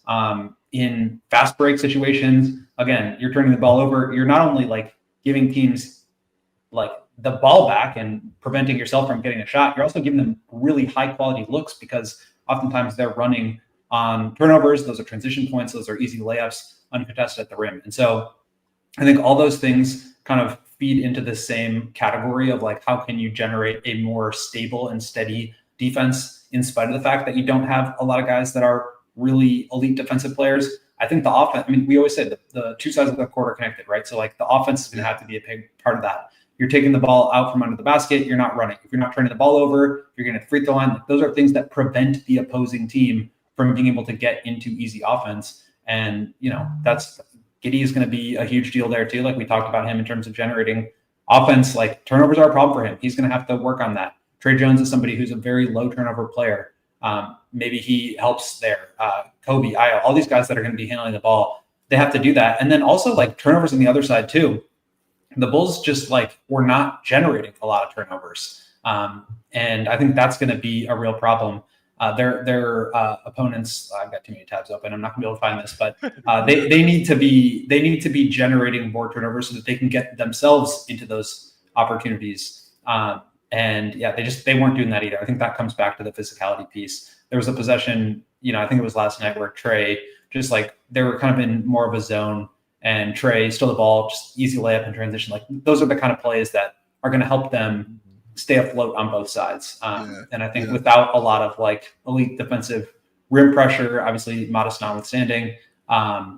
in fast break situations. Again, you're turning the ball over. You're not only like giving teams like the ball back and preventing yourself from getting a shot, you're also giving them really high quality looks because oftentimes they're running on turnovers. Those are transition points. Those are easy layups uncontested at the rim. And so I think all those things kind of feed into the same category of like, how can you generate a more stable and steady defense in spite of the fact that you don't have a lot of guys that are really elite defensive players. I think the offense, we always say the two sides of the court are connected, right? So like the offense is going to have to be a big part of that. You're taking the ball out from under the basket. You're not running. If you're not turning the ball over, you're getting to the free throw line. Those are things that prevent the opposing team from being able to get into easy offense. And, that's Giddey is going to be a huge deal there too. Like we talked about him in terms of generating offense, like turnovers are a problem for him. He's going to have to work on that. Trey Jones is somebody who's a very low turnover player. Maybe he helps there. Coby, all these guys that are going to be handling the ball, they have to do that. And then also like turnovers on the other side too. The Bulls just were not generating a lot of turnovers. And I think that's going to be a real problem. Their opponents, I've got too many tabs open. I'm not gonna be able to find this, but they need to be generating more turnovers so that they can get themselves into those opportunities. And yeah, they weren't doing that either. I think that comes back to the physicality piece. There was a possession, I think it was last night where Trey just they were kind of in more of a zone, and Trey stole the ball, just easy layup in transition. Those are the kind of plays that are going to help them stay afloat on both sides. And I think without a lot of elite defensive rim pressure, obviously modest notwithstanding,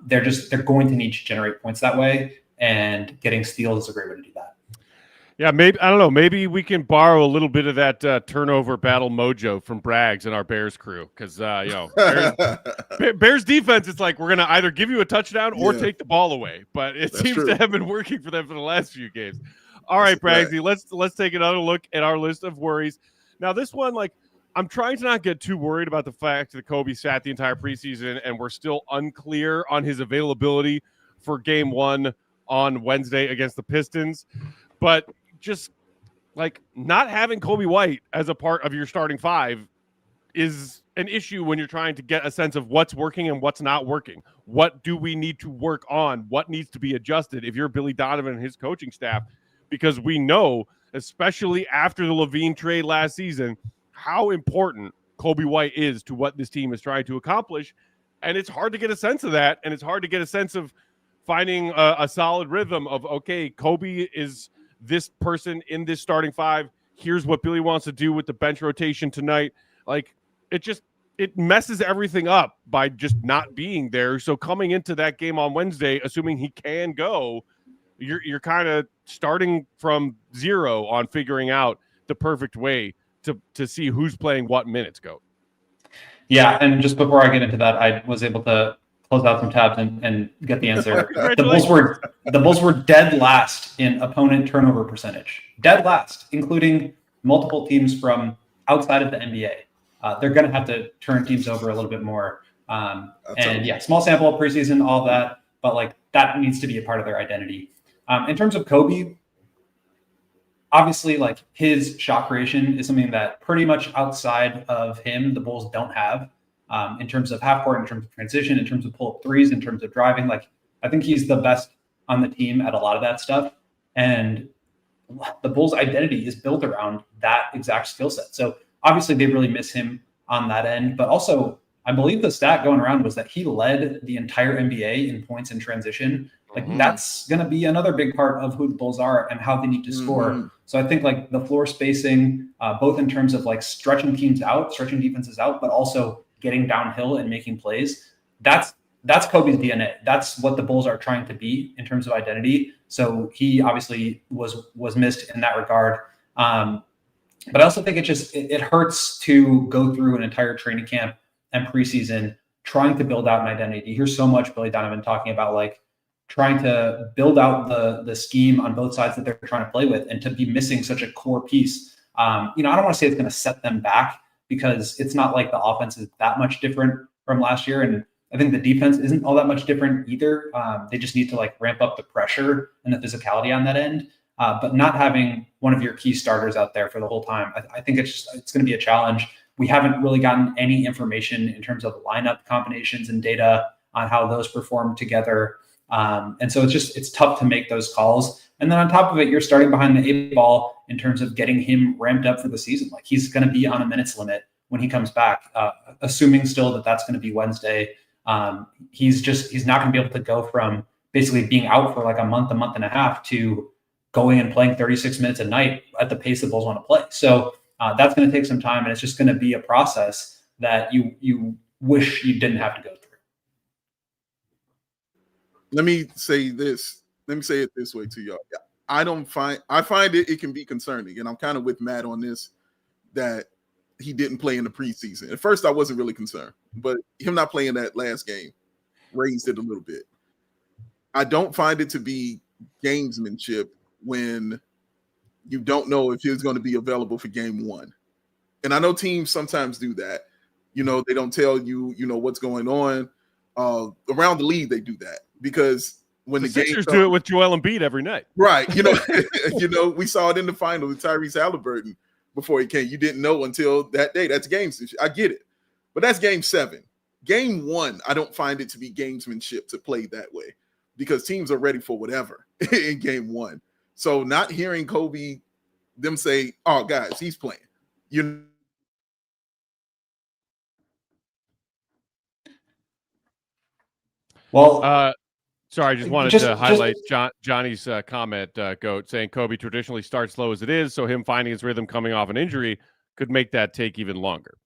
they're going to need to generate points that way, and getting steals is a great way to do that. Yeah, maybe, I don't know, maybe we can borrow a little bit of that turnover battle mojo from Braggs and our Bears crew, because Bears defense, it's we're going to either give you a touchdown or take the ball away, but it seems to have been working for them for the last few games. All right, Braggsy, let's take another look at our list of worries. Now, this one, I'm trying to not get too worried about the fact that Coby sat the entire preseason and we're still unclear on his availability for game 1 on Wednesday against the Pistons. But just not having Coby White as a part of your starting 5 is an issue when you're trying to get a sense of what's working and what's not working. What do we need to work on? What needs to be adjusted if you're Billy Donovan and his coaching staff? Because we know, especially after the Levine trade last season, how important Coby White is to what this team is trying to accomplish. And it's hard to get a sense of that. And it's hard to get a sense of finding a solid rhythm of, okay, Coby is this person in this starting 5. Here's what Billy wants to do with the bench rotation tonight. It messes everything up by just not being there. So coming into that game on Wednesday, assuming he can go, you're kind of starting from zero on figuring out the perfect way to see who's playing what minutes. Go. Yeah, and just before I get into that, I was able to close out some tabs and get the answer. The Bulls were dead last in opponent turnover percentage. Dead last, including multiple teams from outside of the NBA. They're going to have to turn teams over a little bit more. Small sample, preseason, all that, but that needs to be a part of their identity. In terms of Coby, obviously, his shot creation is something that pretty much outside of him, the Bulls don't have. In terms of half court, in terms of transition, in terms of pull-up threes, in terms of driving, I think he's the best on the team at a lot of that stuff. And the Bulls' identity is built around that exact skill set. So obviously they really miss him on that end, but also I believe the stat going around was that he led the entire NBA in points in transition. That's going to be another big part of who the Bulls are and how they need to score. So I think the floor spacing, both in terms of stretching teams out, stretching defenses out, but also getting downhill and making plays. That's Coby's DNA. That's what the Bulls are trying to be in terms of identity. So he obviously was missed in that regard. But I also think it hurts to go through an entire training camp and preseason trying to build out an identity. You hear so much Billy Donovan talking about trying to build out the scheme on both sides that they're trying to play with, and to be missing such a core piece. I don't want to say it's going to set them back, because it's not like the offense is that much different from last year. And I think the defense isn't all that much different either. They just need to ramp up the pressure and the physicality on that end. But not having one of your key starters out there for the whole time, I think it's going to be a challenge. We haven't really gotten any information in terms of lineup combinations and data on how those perform together. And so it's tough to make those calls. And then on top of it, you're starting behind the 8 ball in terms of getting him ramped up for the season. He's going to be on a minutes limit when he comes back, assuming still that that's going to be Wednesday. He's not going to be able to go from basically being out for a month and a half to going and playing 36 minutes a night at the pace the Bulls want to play. So that's going to take some time, and it's just going to be a process that you wish you didn't have to go through. Let me say this. Let me say it this way to y'all. I find it can be concerning, and I'm kind of with Matt on this, that he didn't play in the preseason. At first, I wasn't really concerned, but him not playing that last game raised it a little bit. I don't find it to be gamesmanship when you don't know if he's going to be available for game one. And I know teams sometimes do that. They don't tell you, what's going on. Around the league, they do that because when the Sixers do it with Joel Embiid every night. Right. We saw it in the final with Tyrese Halliburton before he came. You didn't know until that day. That's games. I get it. But that's game 7. Game 1, I don't find it to be gamesmanship to play that way because teams are ready for whatever in game 1. So not hearing Coby, them say, oh, guys, he's playing. Well, sorry, I just wanted to highlight Johnny's comment, Goat, saying Coby traditionally starts slow as it is, so him finding his rhythm coming off an injury could make that take even longer.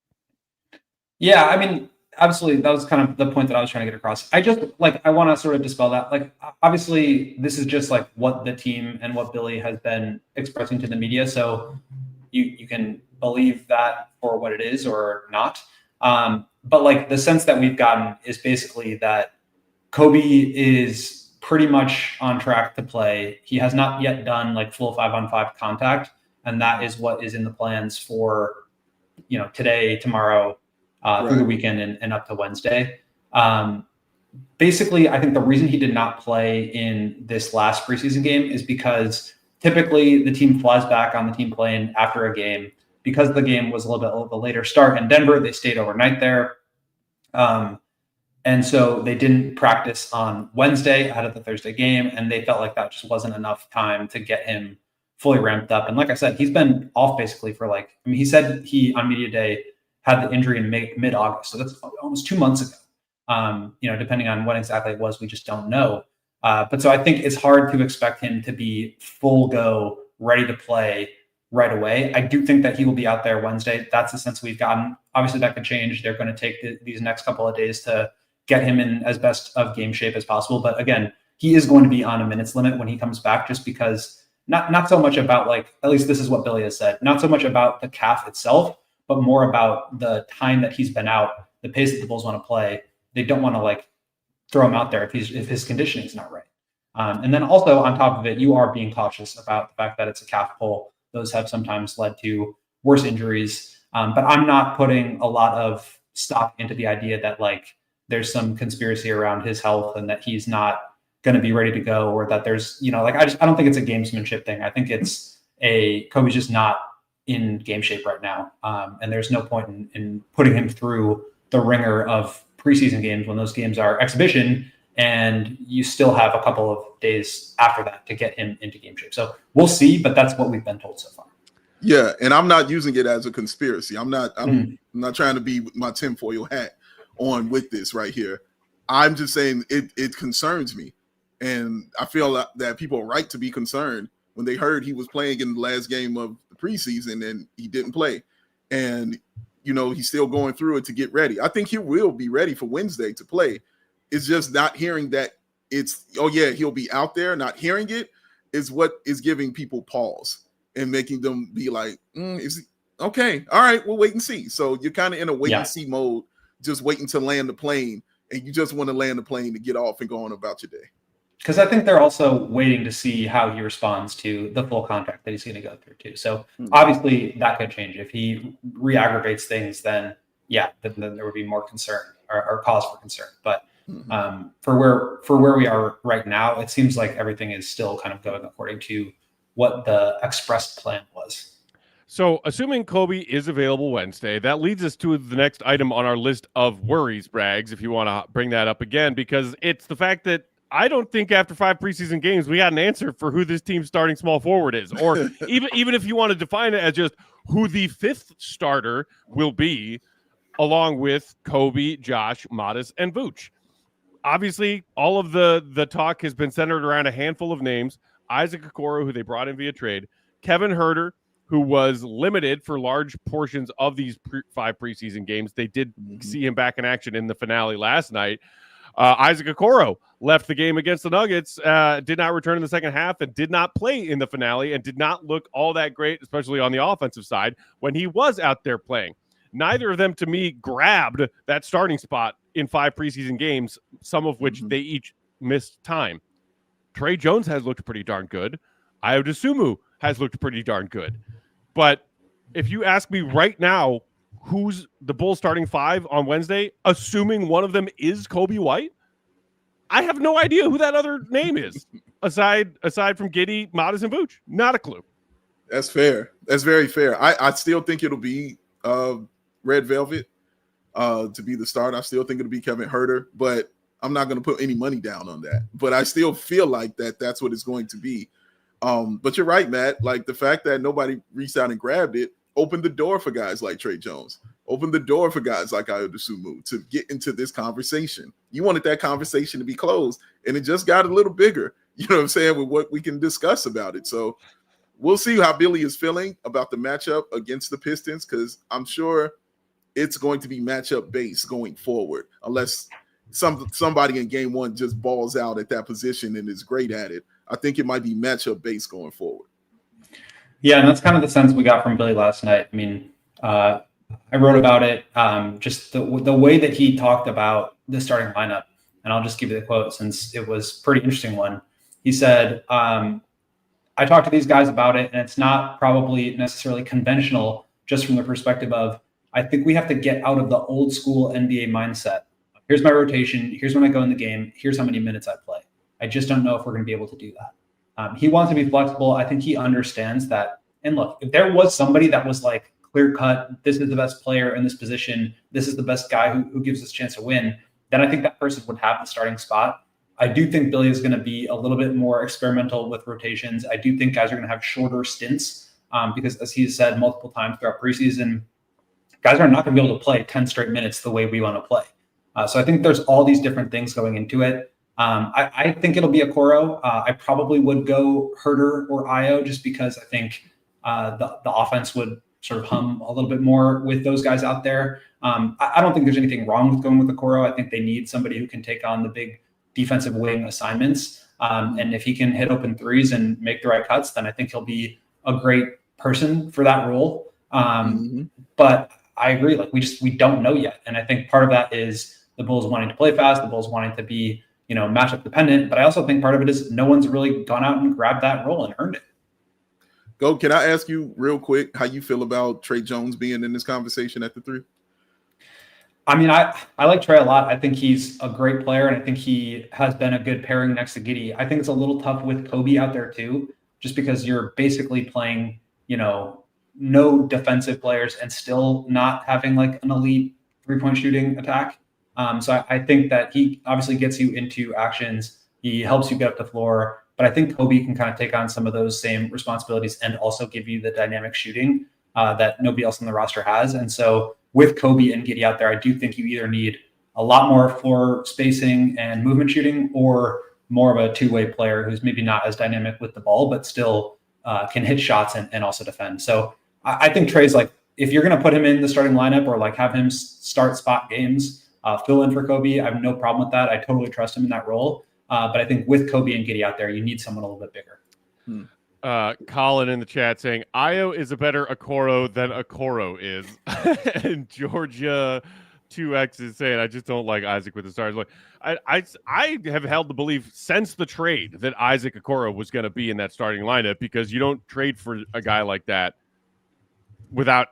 Yeah, I mean, absolutely. That was kind of the point that I was trying to get across. I want to sort of dispel that. Like, obviously, this is just like what the team and what Billy has been expressing to the media, so you can believe that for what it is or not. But like the sense that we've gotten is basically that Coby is pretty much on track to play. He has not yet done like full 5-on-5 contact, and that is what is in the plans for today, tomorrow, through the weekend and up to Wednesday. Basically, I think the reason he did not play in this last preseason game is because typically the team flies back on the team plane after a game. Because the game was a little bit of a later start in Denver, they stayed overnight there. And so they didn't practice on Wednesday ahead of the Thursday game, and they felt like that just wasn't enough time to get him fully ramped up. And like I said, he's been off basically for he said he on media day had the injury in mid-August. So that's almost 2 months ago. Depending on when exactly it was, we just don't know. But so I think it's hard to expect him to be full go, ready to play right away. I do think that he will be out there Wednesday. That's the sense we've gotten. Obviously, that could change. They're going to take these next couple of days to get him in as best of game shape as possible. But again, he is going to be on a minutes limit when he comes back, just because not so much about at least this is what Billy has said, not so much about the calf itself, but more about the time that he's been out, the pace that the Bulls want to play. They don't want to throw him out there if his conditioning is not right. And then also on top of it, you are being cautious about the fact that it's a calf pull. Those have sometimes led to worse injuries. But I'm not putting a lot of stock into the idea that there's some conspiracy around his health and that he's not going to be ready to go, or that there's, I don't think it's a gamesmanship thing. I think it's Coby's just not in game shape right now. And there's no point in putting him through the ringer of preseason games when those games are exhibition and you still have a couple of days after that to get him into game shape. So we'll see, but that's what we've been told so far. Yeah, and I'm not using it as a conspiracy. I'm not trying to be with my tinfoil hat on with this right here. I'm just saying it concerns me. And I feel that people are right to be concerned when they heard he was playing in the last game of the preseason and he didn't play. And, he's still going through it to get ready. I think he will be ready for Wednesday to play. It's just not hearing that he'll be out there. Not hearing it is what is giving people pause and making them be like, is okay. All right, we'll wait and see. So you're kind of in a wait and see mode, just waiting to land the plane, and you just want to land the plane to get off and go on about your day. Because I think they're also waiting to see how he responds to the full contract that he's going to go through too. So obviously that could change. If he re-aggravates things, then then there would be more concern or cause for concern. But for where we are right now, it seems like everything is still kind of going according to what the expressed plan was. So assuming Coby is available Wednesday, that leads us to the next item on our list of worries, Braggs, if you want to bring that up again, because it's the fact that I don't think after 5 preseason games we got an answer for who this team's starting small forward is, or even if you want to define it as just who the 5th starter will be, along with Coby, Josh, Modest, and Vooch. Obviously, all of the talk has been centered around a handful of names: Isaac Okoro, who they brought in via trade, Kevin Huerter, who was limited for large portions of these 5 preseason games. They did see him back in action in the finale last night. Isaac Okoro left the game against the Nuggets, did not return in the second half, and did not play in the finale, and did not look all that great, especially on the offensive side, when he was out there playing. Neither of them, to me, grabbed that starting spot in 5 preseason games, some of which they each missed time. Tre Jones has looked pretty darn good. Ayo Dosunmu has looked pretty darn good. But if you ask me right now, who's the Bulls starting 5 on Wednesday, assuming one of them is Coby White, I have no idea who that other name is, aside from Giddey, Modest, and Vooch. Not a clue. That's fair. That's very fair. I still think it'll be Red Velvet to be the start. I still think it'll be Kevin Huerter, but I'm not going to put any money down on that. But I still feel like that's what it's going to be. But you're right, Matt. Like, the fact that nobody reached out and grabbed it opened the door for guys like Tre Jones, opened the door for guys like Ayo Dosunmu to get into this conversation. You wanted that conversation to be closed, and it just got a little bigger, you know what I'm saying, with what we can discuss about it. So we'll see how Billy is feeling about the matchup against the Pistons, because I'm sure it's going to be matchup based going forward, unless somebody in game 1 just balls out at that position and is great at it. I think it might be matchup based going forward. Yeah, and that's kind of the sense we got from Billy last night. I mean, I wrote about it, just the way that he talked about the starting lineup. And I'll just give you the quote since it was a pretty interesting one. He said, I talked to these guys about it, and it's not probably necessarily conventional just from the perspective of, I think we have to get out of the old school NBA mindset. Here's my rotation. Here's when I go in the game. Here's how many minutes I play. I just don't know if we're going to be able to do that. He wants to be flexible. I think he understands that. And look, if there was somebody that was like clear cut, this is the best player in this position, this is the best guy who gives us a chance to win, then I think that person would have the starting spot. I do think Billy is going to be a little bit more experimental with rotations. I do think guys are going to have shorter stints because, as he said multiple times throughout preseason, guys are not going to be able to play 10 straight minutes the way we want to play. So I think there's all these different things going into it. I think it'll be a Okoro. I probably would go Huerter or Ayo just because I think the offense would sort of hum a little bit more with those guys out there. I don't think there's anything wrong with going with Okoro. I think they need somebody who can take on the big defensive wing assignments. And if he can hit open threes and make the right cuts, then I think he'll be a great person for that role. But I agree, like we don't know yet. And I think part of that is the Bulls wanting to play fast, the Bulls wanting to be, matchup dependent. But I also think part of it is no one's really gone out and grabbed that role and earned it. Can I ask you real quick how you feel about Tre Jones being in this conversation at the 3? I mean, I like Tre a lot. I think he's a great player, and I think he has been a good pairing next to Giddey. I think it's a little tough with Coby out there too, just because you're basically playing, no defensive players and still not having like an elite 3-point shooting attack. So I think that he obviously gets you into actions. He helps you get up the floor. But I think Coby can kind of take on some of those same responsibilities and also give you the dynamic shooting that nobody else on the roster has. And so with Coby and Giddey out there, I do think you either need a lot more floor spacing and movement shooting or more of a two-way player who's maybe not as dynamic with the ball, but still can hit shots and also defend. So I think Tre's like, if you're going to put him in the starting lineup or like have him start spot games, fill in for Coby, I have no problem with that. I totally trust him in that role. But I think with Coby and Giddey out there, you need someone a little bit bigger. Colin in the chat saying Ayo is a better Okoro than Okoro is. And Georgia 2X is saying, I just don't like Isaac with the stars. Look, I have held the belief since the trade that Isaac Okoro was going to be in that starting lineup, because you don't trade for a guy like that without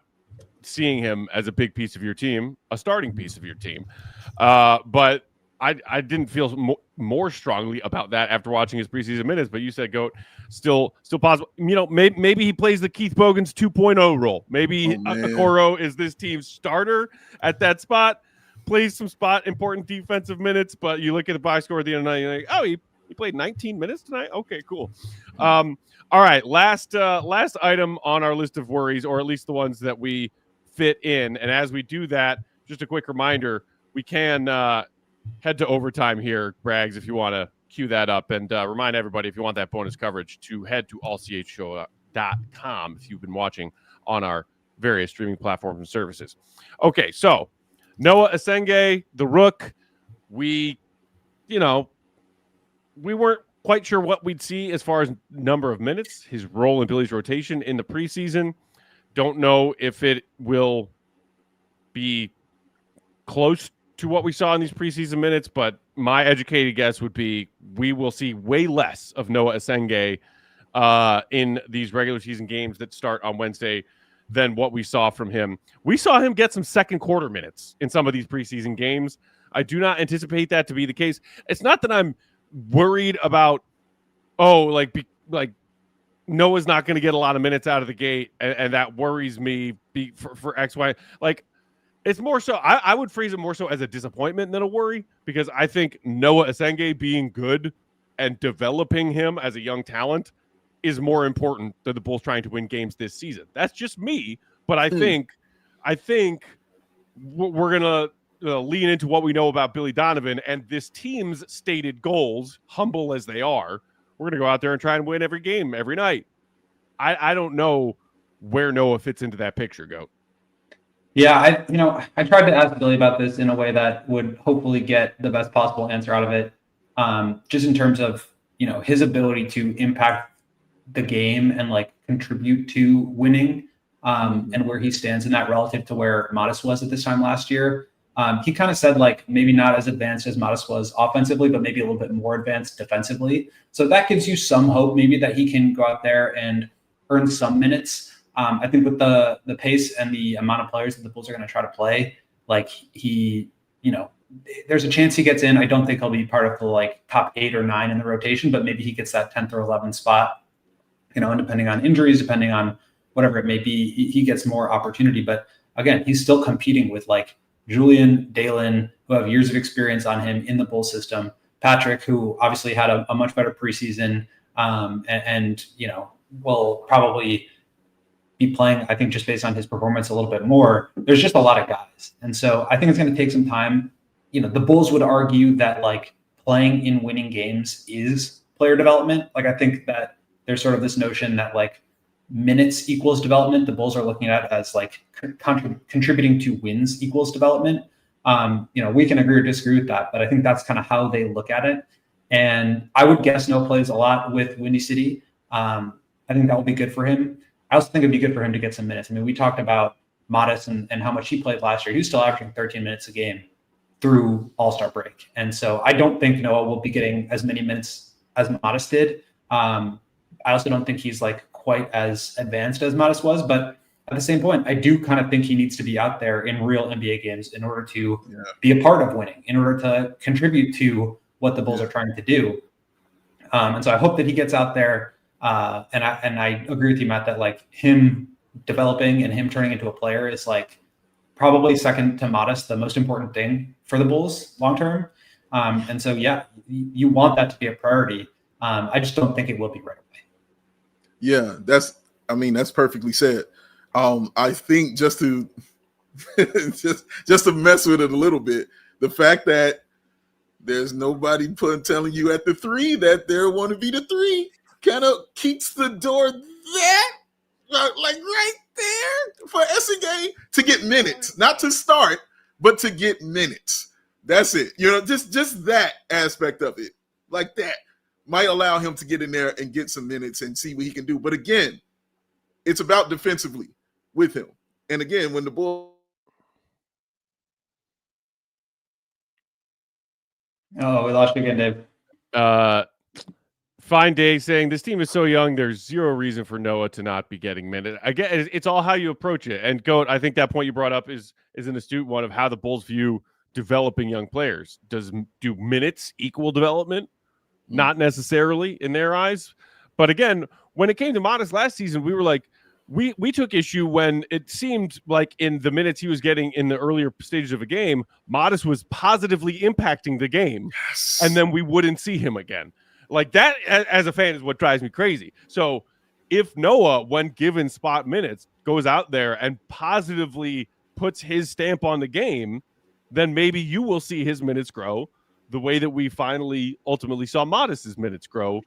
seeing him as a big piece of your team, a starting piece of your team. But I didn't feel more strongly about that after watching his preseason minutes. But you said, Goat, still possible. Maybe he plays the Keith Bogans 2.0 role. Maybe Okoro is this team's starter at that spot, plays some important defensive minutes. But you look at the box score at the end of the night, you're like, oh, he played 19 minutes tonight? Okay, cool. All right, last item on our list of worries, or at least the ones that we fit in. And as we do that, just a quick reminder, we can head to overtime here, Braggs, if you want to cue that up, and remind everybody, if you want that bonus coverage, to head to allchgo.com if you've been watching on our various streaming platforms and services. Okay, so Noah Asenge, the Rook, we weren't quite sure what we'd see as far as number of minutes, his role in Billy's rotation in the preseason. Don't know if it will be close to what we saw in these preseason minutes, but my educated guess would be we will see way less of Noah Asenge in these regular season games that start on Wednesday than what we saw from him. We saw him get some second quarter minutes in some of these preseason games. I do not anticipate that to be the case. It's not that I'm worried about, Noah's not going to get a lot of minutes out of the gate, and that worries me for X, Y. Like, it's more so, I would phrase it more so as a disappointment than a worry, because I think Noah Asenge being good and developing him as a young talent is more important than the Bulls trying to win games this season. That's just me, but I think we're going to lean into what we know about Billy Donovan and this team's stated goals, humble as they are. We're going to go out there and try and win every game, every night. I don't know where Noah fits into that picture, Goat. Yeah, I tried to ask Billy about this in a way that would hopefully get the best possible answer out of it. Just in terms of, his ability to impact the game and like contribute to winning, and where he stands in that relative to where Modest was at this time last year. He kind of said like maybe not as advanced as Modest was offensively, but maybe a little bit more advanced defensively. So that gives you some hope maybe that he can go out there and earn some minutes. I think with the pace and the amount of players that the Bulls are going to try to play, like there's a chance he gets in. I don't think he'll be part of the like top 8 or 9 in the rotation, but maybe he gets that 10th or 11th spot, and depending on injuries, depending on whatever it may be, he gets more opportunity. But again, he's still competing with like Julian, Dalen, who have years of experience on him in the Bulls system. Patrick, who obviously had a much better preseason, and will probably be playing, I think, just based on his performance a little bit more. There's just a lot of guys. And so I think it's going to take some time. The Bulls would argue that like playing in winning games is player development. Like, I think that there's sort of this notion that like minutes equals development. The Bulls are looking at it as like contributing to wins equals development. We can agree or disagree with that, but I think that's kind of how they look at it. And I would guess Noah plays a lot with Windy City. I think that will be good for him. I also think it'd be good for him to get some minutes. I mean, we talked about Modest and how much he played last year. He was still averaging 13 minutes a game through All-Star break. And so I don't think Noah will be getting as many minutes as Modest did. I also don't think he's like quite as advanced as Modest was, but at the same point, I do kind of think he needs to be out there in real NBA games in order to be a part of winning, in order to contribute to what the Bulls are trying to do. And so I hope that he gets out there. And I agree with you, Matt, that like him developing and him turning into a player is like probably second to Modest, the most important thing for the Bulls long term. And so, yeah, you want that to be a priority. I just don't think it will be right away. Yeah, that's perfectly said. I think just to just to mess with it a little bit, the fact that there's nobody telling you at the 3 that they want to be the 3 kind of keeps the door right there for SGA to get minutes, not to start, but to get minutes. That's it. Just that aspect of it, like that, might allow him to get in there and get some minutes and see what he can do. But again, it's about defensively with him. And again, when the Bulls. Oh, we lost you again, Dave. Fine Day saying this team is so young, there's zero reason for Noah to not be getting minutes. Again, it's all how you approach it. And Goat, I think that point you brought up is an astute one of how the Bulls view developing young players. Do minutes equal development? Not necessarily in their eyes. But again, when it came to Modest last season, we were like, we took issue when it seemed like in the minutes he was getting in the earlier stages of a game, Modest was positively impacting the game. Yes. And then we wouldn't see him again. Like that, as a fan, is what drives me crazy. So if Noah, when given spot minutes, goes out there and positively puts his stamp on the game, then maybe you will see his minutes grow the way that we finally ultimately saw Modest's minutes grow,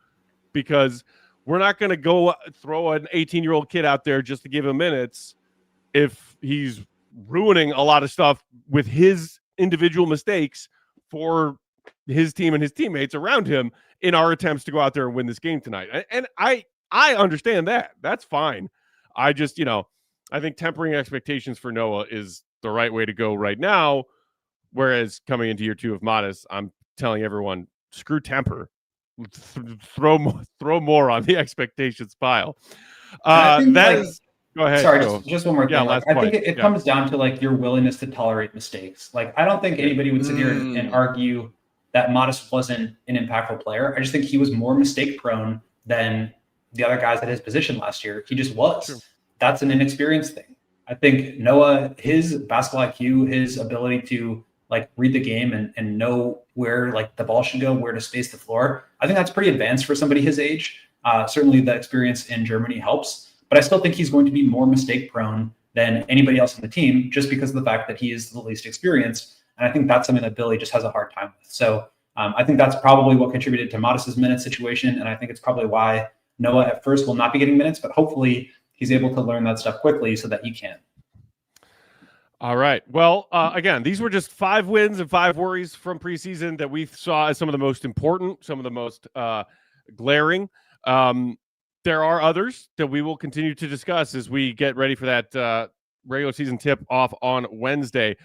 because we're not going to go throw an 18-year-old kid out there just to give him minutes if he's ruining a lot of stuff with his individual mistakes for his team and his teammates around him in our attempts to go out there and win this game tonight. And I understand that. That's fine. I just, I think tempering expectations for Noah is the right way to go right now. Whereas coming into year 2 of Modest, I'm telling everyone, screw temper. Throw more on the expectations pile. Go ahead. Sorry, just one more thing. Yeah, I think it comes down to like your willingness to tolerate mistakes. Like, I don't think anybody would sit here and argue that Modest wasn't an impactful player. I just think he was more mistake prone than the other guys at his position last year. He just was. True. That's an inexperienced thing. I think Noah, his basketball IQ, his ability to like read the game and know where like the ball should go, where to space the floor, I think that's pretty advanced for somebody his age. Certainly the experience in Germany helps, but I still think he's going to be more mistake prone than anybody else on the team just because of the fact that he is the least experienced. And I think that's something that Billy just has a hard time with. So I think that's probably what contributed to Modest's minutes situation. And I think it's probably why Noah at first will not be getting minutes, but hopefully he's able to learn that stuff quickly so that he can. All right. Well, again, these were just 5 wins and 5 worries from preseason that we saw as some of the most important, some of the most glaring. There are others that we will continue to discuss as we get ready for that regular season tip off on Wednesday.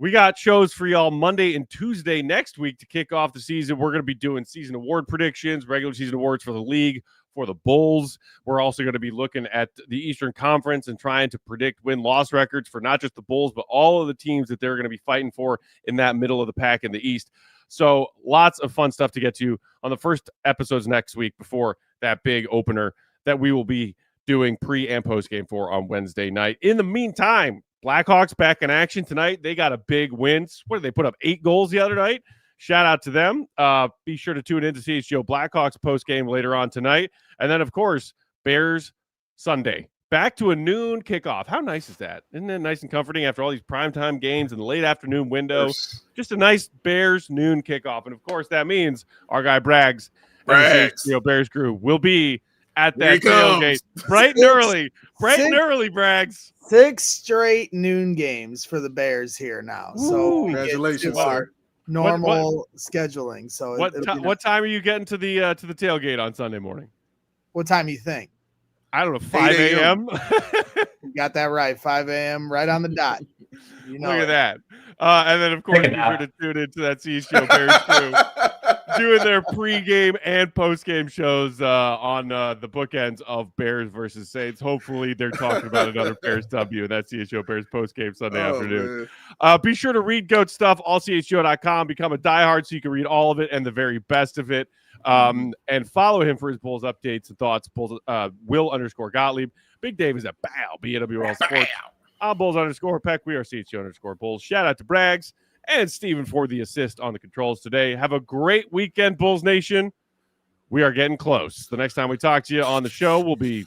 We got shows for y'all Monday and Tuesday next week to kick off the season. We're going to be doing season award predictions, regular season awards for the league, for the Bulls. We're also going to be looking at the Eastern Conference and trying to predict win-loss records for not just the Bulls, but all of the teams that they're going to be fighting for in that middle of the pack in the East. So lots of fun stuff to get to on the first episodes next week before that big opener that we will be doing pre and post game for on Wednesday night. In the meantime, Blackhawks back in action tonight. They got a big win. What did they put up? 8 goals the other night? Shout out to them. Be sure to tune in to CHGO Blackhawks post game later on tonight. And then, of course, Bears Sunday. Back to a noon kickoff. How nice is that? Isn't it nice and comforting after all these primetime games in the late afternoon window? Just a nice Bears noon kickoff. And, of course, that means our guy Braggs and the CHGO Bears crew will be at that tailgate bright and early. Braggs. 6 straight noon games for the Bears here now. So congratulations, sir. Normal scheduling. So what time are you getting to the tailgate on Sunday morning? What time you think? I don't know, 5 a.m. You got that right. 5 a.m. right on the dot. You know, look at that. And then, of course, be sure to tune into that CHGO Bears crew doing their pregame and postgame shows on the bookends of Bears versus Saints. Hopefully, they're talking about another Bears W, and that's CHGO Bears postgame Sunday afternoon. Be sure to read GOAT stuff, allchgo.com. Become a diehard so you can read all of it and the very best of it. And follow him for his Bulls updates and thoughts. Bulls, Will_Gottlieb. Big Dave is at BAL, BAWL Sports. I'm Bulls_Peck. We are CHGO_Bulls. Shout out to Braggs and Steven for the assist on the controls today. Have a great weekend, Bulls Nation. We are getting close. The next time we talk to you on the show will be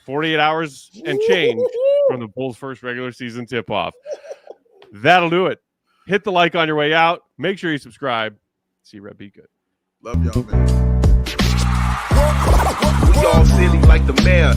48 hours and change from the Bulls' first regular season tip-off. That'll do it. Hit the like on your way out. Make sure you subscribe. See Red, be good. Love y'all, man. We all silly like the mayor.